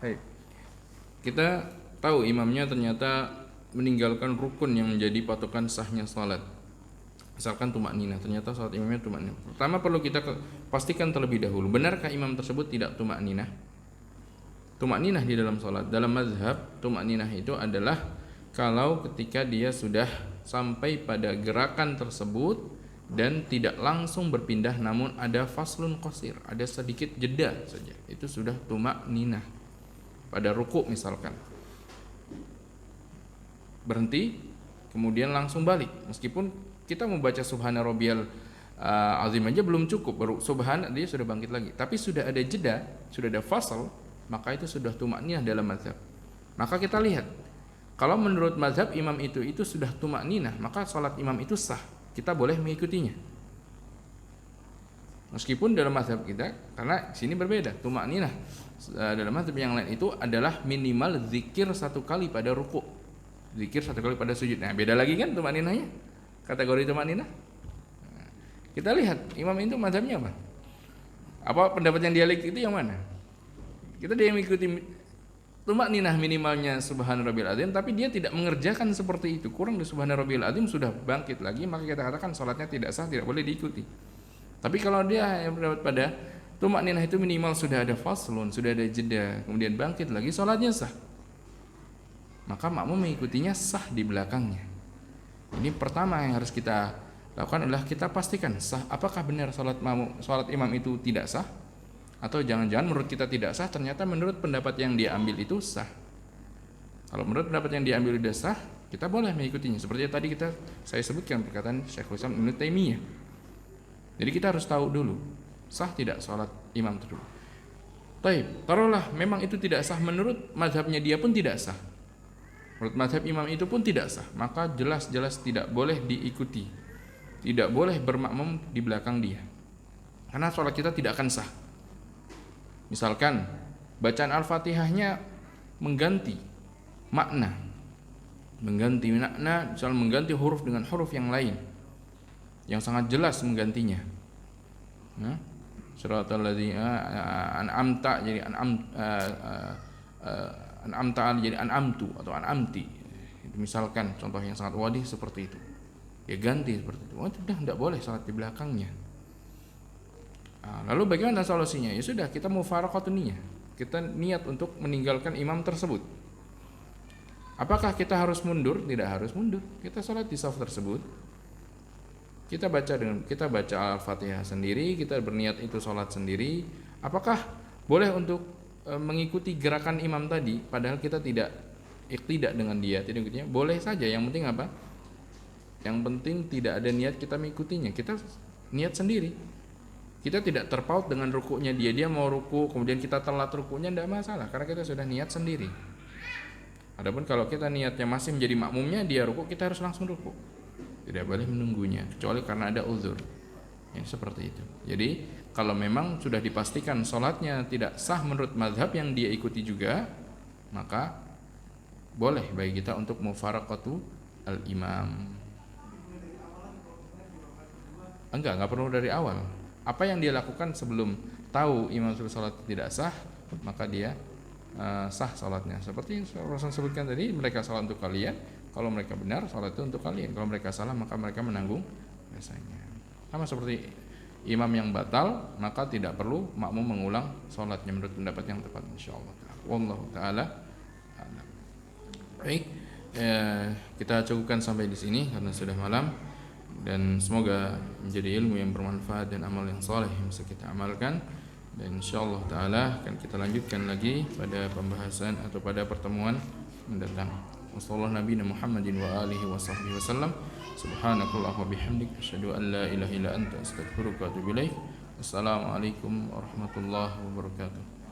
Baik. Kita tahu imamnya ternyata meninggalkan rukun yang menjadi patokan sahnya salat. Misalkan tumakninah, ternyata salat imamnya tumakninah. Pertama perlu kita pastikan terlebih dahulu, benarkah imam tersebut tidak tumakninah? Tumakninah di dalam salat, dalam mazhab tumakninah itu adalah kalau ketika dia sudah sampai pada gerakan tersebut dan tidak langsung berpindah, namun ada faslun qasir, ada sedikit jeda saja, itu sudah tumakninah. Pada ruku misalkan berhenti kemudian langsung balik, meskipun kita membaca subhana rabbiyal azim aja belum cukup, baru subhana dia sudah bangkit lagi, tapi sudah ada jeda, sudah ada fasal, maka itu sudah tumakninah dalam mazhab. Maka kita lihat, kalau menurut mazhab imam itu sudah tumakninah, maka salat imam itu sah, kita boleh mengikutinya. Meskipun dalam mazhab kita, karena sini berbeda, tumakninah dalam mazhab yang lain itu adalah minimal zikir satu kali pada ruku, zikir satu kali pada sujud. Nah, beda lagi kan tumakninahnya, kategori tumakninah. Nah, kita lihat imam itu mazhabnya apa? Apa pendapat yang dialektik itu yang mana? Kita dia mengikuti tumakninah minimalnya subhana rabbil azim, tapi dia tidak mengerjakan seperti itu, kurang di subhana rabbil azim sudah bangkit lagi, maka kita katakan salatnya tidak sah, tidak boleh diikuti. Tapi kalau dia yang berpendapat pada tumakninah itu minimal sudah ada faslun, sudah ada jeda, kemudian bangkit lagi, salatnya sah, maka makmum mengikutinya sah di belakangnya. Ini pertama yang harus kita lakukan adalah kita pastikan sah, apakah benar salat imam itu tidak sah, atau jangan-jangan menurut kita tidak sah, ternyata menurut pendapat yang dia ambil itu sah. Kalau menurut pendapat yang diambil sudah sah, kita boleh mengikutinya. Seperti tadi saya sebutkan perkataan Syekhul Islam Ibnu Taimiyah. Jadi kita harus tahu dulu sah tidak salat imam tersebut. Taib, taruhlah memang itu tidak sah, menurut mazhabnya dia pun tidak sah, menurut mazhab imam itu pun tidak sah, maka jelas-jelas tidak boleh diikuti, tidak boleh bermakmum di belakang dia, karena salat kita tidak akan sah. Misalkan bacaan Al-Fatihahnya mengganti makna, misalnya mengganti huruf dengan huruf yang lain, yang sangat jelas menggantinya. Suratul ladzina an'amta jadi an'amta jadi an'amtu atau an'amti. Itu misalkan contoh yang sangat wadih seperti itu. Ya ganti seperti itu. Sudah tidak boleh salat di belakangnya. Lalu bagaimana solusinya? Ya sudah, kita mufaraqatun niyah. Kita niat untuk meninggalkan imam tersebut. Apakah kita harus mundur? Tidak harus mundur. Kita salat di shaf tersebut. Kita baca Al-Fatihah sendiri, kita berniat itu salat sendiri. Apakah boleh untuk mengikuti gerakan imam tadi padahal kita tidak iktidak dengan dia, tidak ikutinya? Boleh saja, yang penting apa? Yang penting tidak ada niat kita mengikutinya. Kita niat sendiri. Kita tidak terpaut dengan rukunya dia mau ruku kemudian kita telat rukunya, tidak masalah karena kita sudah niat sendiri. Adapun kalau kita niatnya masih menjadi makmumnya, dia ruku, kita harus langsung ruku. Tidak boleh menunggunya kecuali karena ada uzur. Yang seperti itu. Jadi Kalau memang sudah dipastikan sholatnya tidak sah menurut mazhab yang dia ikuti juga, maka boleh bagi kita untuk mufaraqatu al-imam. Enggak perlu dari awal. Apa yang dia lakukan sebelum tahu imam suruh sholat tidak sah, maka dia sah sholatnya. Seperti Rasul sebutkan tadi, mereka sholat untuk kalian. Kalau mereka benar, sholat itu untuk kalian. Kalau mereka salah, maka mereka menanggung dosanya. Sama seperti imam yang batal, maka tidak perlu makmum mengulang sholatnya menurut pendapat yang tepat, insyaallah. Wallahu taala a'lam. Baik, kita cukupkan sampai di sini karena sudah malam, dan semoga menjadi ilmu yang bermanfaat dan amal yang saleh yang bisa kita amalkan. Dan insyaallah taala akan kita lanjutkan lagi pada pembahasan atau pada pertemuan mendatang. Wassallallahu nabiyana Muhammadin wa alihi wa sahbihi wasallam. Subhanakallahumma bihamdik asyhadu an la ilaha illa anta astaghfiruka wa atubu ilaik. Wassalamualaikum warahmatullahi wabarakatuh.